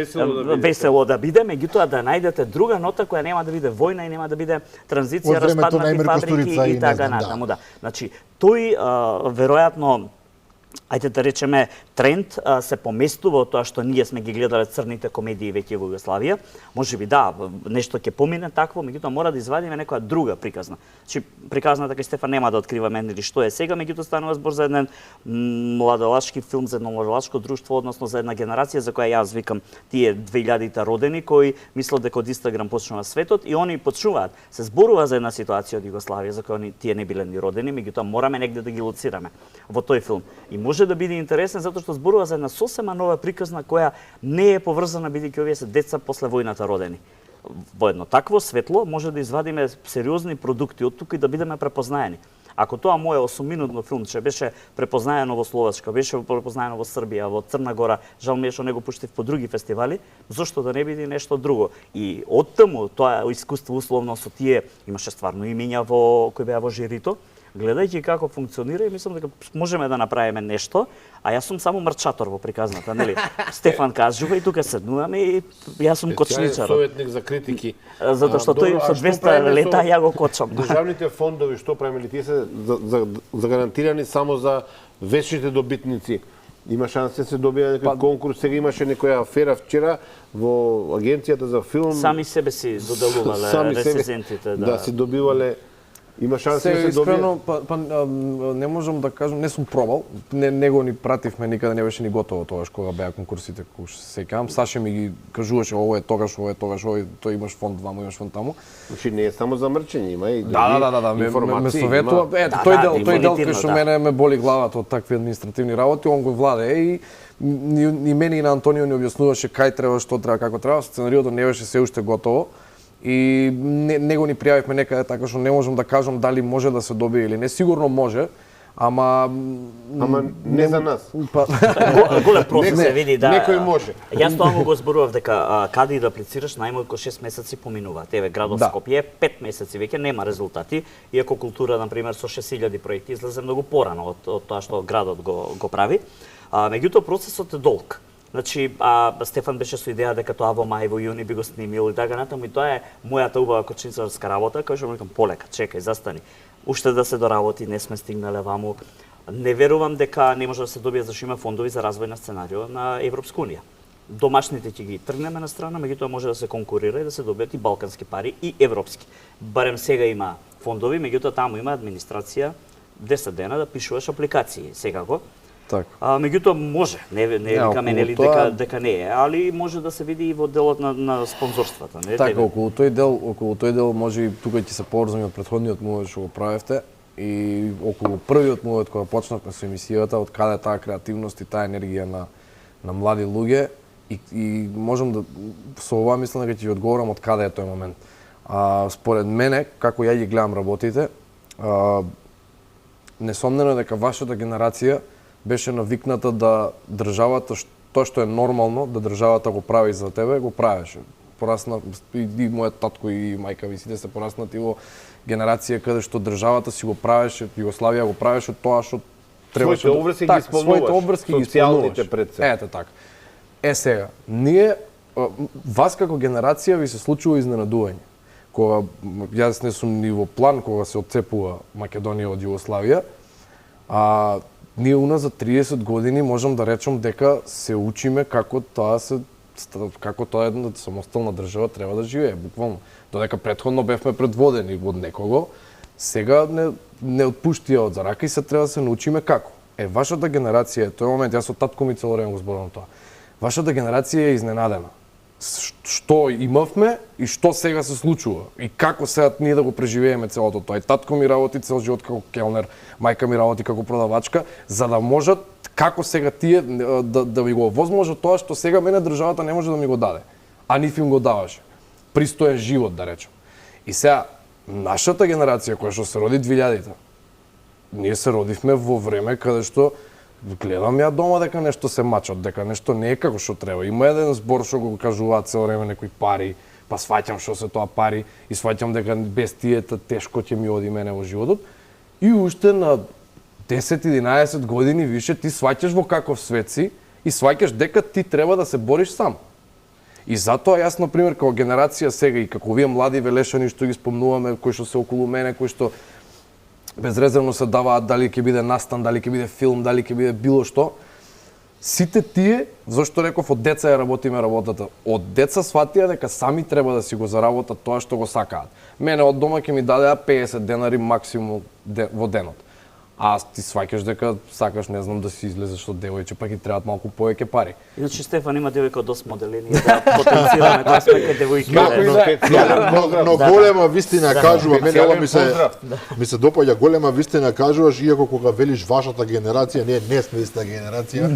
весело да биде, меѓутоа да најдете друга нота која нема да биде војна и нема да биде транзиција, распаднати фабрики и така натаму, да. Значи тој веројатно, ајде да речеме, тренд се поместува од тоа што ние сме ги гледале црните комедии веќе во Југославија. Можеби да, нешто ќе помине такво, меѓутоа мора да извадиме некоја друга приказна. Значи приказната кај Стефан нема да откриваме или што е сега, меѓутоа станува збор за еден младалашки филм, за едно младалашко друштво, односно за една генерација за која јас викам тие 2000-та родени кои мислат дека од Инстаграм почнува светот и они почнуваат. Се зборува за една ситуација од Југославија за која тие не биле ни родени, меѓутоа мораме негде да ги лоцираме во тој филм. И може да биде интересен затоа што зборува за една сосема нова приказна која не е поврзана бидејќи овие се деца после војната родени. Во едно такво светло може да извадиме сериозни продукти од тука и да бидеме препознаени. Ако тоа мое 8-минутно филмче беше препознаено во Словачка, беше препознаено во Србија, во Црна Гора, жал ми е што не го пуштив по други фестивали, зошто да не биде нешто друго? И оттаму тоа искуство условно со тие имаше стварно имиња во кои беа во жирито. Гледајќи како функционира, и мислам дека можеме да направиме нешто, а јас сум само мрчатор во приказната, нели? Стефан кажува и тука седнуваме и јас сум кочничар.
Советник за критики.
Затоа што тој со 200 лета ја го кочам.
Државните фондови што правиме ли, тие се загарантирани само за вечните добитници. Има шанси да се добие некој конкурс, сега имаше некоја афера вчера во агенцијата за филм.
Сами себе си доделувале рецензентите,
да си добивале Има шанси да
Сега
се добие.
искрено, не можам да кажам, не сум пробал, не го ни пративме, никаде не беше ни готово тоа кога беа конкурсите, кога се сеќавам. Саше ми ги кажуваше ово е тогаш, тој имаш фонд ваму, имаш фонд таму.
Значи не е само за мрчење, има и други
Да, ме
информации.
советува.
има.
Ето, тој дел кај што
да.
мене ме боли главата од такви административни работи, он го владее и ни мене и на Антонио ни објаснуваше кај треба, што треба, како треба. Сценариото не беше се уште готово. И не го ни пријавивме некаде, така што не можам да кажам дали може да се добие или не. Сигурно може, ама
не за нас.
Голем процес се види да.
Некој може.
Јас тоа го зборував дека каде и да аплицираш најмалку 6 месеци поминуваат. Еве градот
Да.
Скопје 5 месеци веќе нема резултати, иако култура на пример со 6000 проекти излезе многу порано од тоа што градот го прави. Меѓутоа процесот е долг. Значи, Стефан беше со идеја дека тоа во мај, во јуни би го снимил и така натаму, и тоа е мојата убава кочницарска работа, која што му викам полека, чекај, застани. Уште да се доработи, не сме стигнале ваму. Не верувам дека не може да се добие зашто има фондови за развој на сценарио на Европска унија. Домашните ќе ги тргнеме на страна, меѓутоа може да се конкурира и да се добијат и балкански пари и европски. Барем сега има фондови, меѓутоа таму има администрација 10 дена да пишуваш апликации секако.
Така.
Меѓутоа може, не викаме нели
околу
дека не е, али може да се види и во делот на спонзорствата, не?
Така, околу тој дел може и тука ќе се поврзаме од претходниот мувет што го правевте и околу првиот мувет кога почнавме со емисијата, од каде таа креативност и таа енергија на млади луѓе и можам да со ова мислам дека ќе ви одговорам од каде е тој момент. Според мене, како ја ги гледам работите, несомнено е дека вашата генерација беше навикната да државата, тоа што е нормално, да државата го прави за тебе, го правеше. Порасна и мојот татко и мајка ми сите се пораснати во генерација каде што државата си го правеше, Југославија го правеше тоа што требаше.
Своите обврски ги исполнуваш,
своите обврски ги
социјалните
исполнуваш.
пред се.
Ете така. Сега, ние вас како генерација ви се случува изненадување. Кога јас не сум ни во план кога се отцепува Македонија од Југославија, ние уназад 30 години можам да речам дека се учиме како тоа една самостојна држава треба да живее, буквално. Додека претходно бевме предводени од некого, сега не отпуштија од за рака и се треба да се научиме како. Вашата генерација, тој момент, јас од татко ми цело време го зборувам тоа. Вашата генерација е изненадена. Што имавме и што сега се случува и како сега ние да го преживееме целото тоа. И татко ми работи цел живот како келнер, мајка ми работи како продавачка, за да можат како сега тие да ми го овозможат тоа што сега мене државата не може да ми го даде, а нив им го даваше. Пристоен живот, да речем. И сега нашата генерација која што се роди 2000-та, ние се родивме во време каде што гледам ја дома дека нешто се мачат, дека нешто не е како што треба. Има еден збор што го кажуваат цело време некои пари, па сваќам што се тоа пари и сваќам дека без тиета тешко ќе ми оди мене во животот. И уште на 10-11 години више ти сваќаш во каков свет си и сваќаш дека ти треба да се бориш сам. И затоа јас, например, како генерација сега и како вие млади велешани што ги спомнуваме, кои што се околу мене, кои што безрезервно се даваат дали ќе биде настан, дали ќе биде филм, дали ќе биде било што. Сите тие, зашто реков од деца ја работиме работата, од деца сватија дека сами треба да си го заработат тоа што го сакаат. Мене од дома ќе ми дадеа 50 денари максимум во денот. А ти сваќаш дека сакаш, не знам, да си излезеш од девојче, па ќе требаат малку повеќе пари.
Иначе Стефан има девојка од 8 одделение да потенцираме која сме кај девојки.
Но голема вистина кажува, мене ова ми се допаѓа, голема вистина кажуваш, иако кога велиш вашата генерација, не сме иста генерација,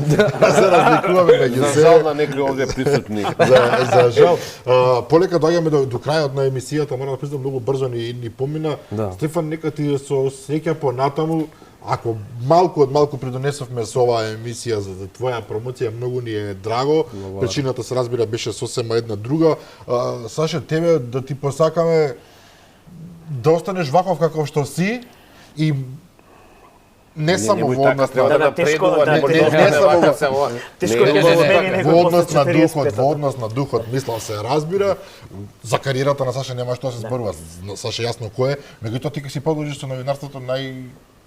се разликуваме меѓу
За
се.
жал на некои овде присутни.
За жал. Полека доаѓаме до крајот на емисијата, морам да признам, многу брзо ни помина.
Да.
Стефан, нека ти со среќа понатаму, ако малку од малку придонесовме со оваа емисија за твоја промоција, многу ни е драго. Причината се разбира беше сосема една друга. Саше, тебе да ти посакаме да останеш ваков каков што си и не само во однос на
Да, тешко,
не само
тешко ќе се смени некој
во однос
после
на духот,
45-та.
во однос на духот, мислам се разбира. За кариерата на Саша нема што да се зборува. Саша јасно кој е, меѓутоа ти ќе си продолжиш со новинарството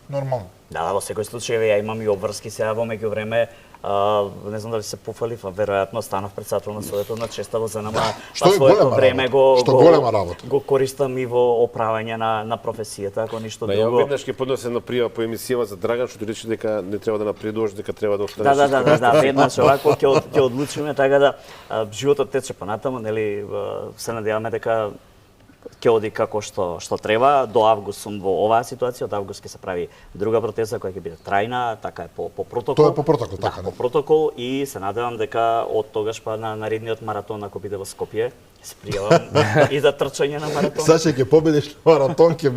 нормално.
Да, во секој случај ја имам и обврски сега во меѓувреме. Не знам дали се пофалив, а веројатно станав председател на Советот на честа во ЗНМ.
Што е
своето
голема
време
работа. Што голема работа.
го користам и во оправање на професијата, ако ништо
Ја
друго.
веднаш ќе поднесе една прија по емисијава за Драган, што ти рече дека не треба да напредуваш, дека треба да останеш.
Да, веднаш овако ќе одлучиме, така да животот тече понатаму, нели, се надеваме дека ќе оди како што треба. До август сум во оваа ситуација, од август ќе се прави друга протеза која ќе биде трајна, така е по протокол.
Тоа е по протокол, така,
да, по протокол и се надевам дека од тогаш па на наредниот маратон ако биде во Скопје, ќе се пријавам и за трчање на маратон.
Саше ќе победиш на маратон, ќе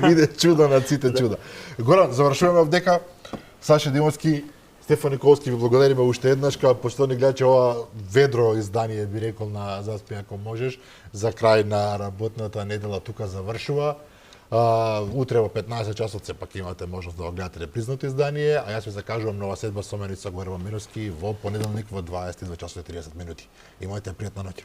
биде чудо на сите чуда. Горан, завршуваме овдека. Саше Димовски, Стефан Николски, ви благодариме уште еднаш, као почитувани гледачи, ова ведро издание, би рекол, на Заспи ако можеш, за крај на работната недела тука завршува. Утре во 15 часот сепак имате можност да го гледате репризното издание, а јас ви закажувам нова седба со мене со Горан Миновски во понеделник во 22 часот и 30 минути. Имајте пријатна ноќ.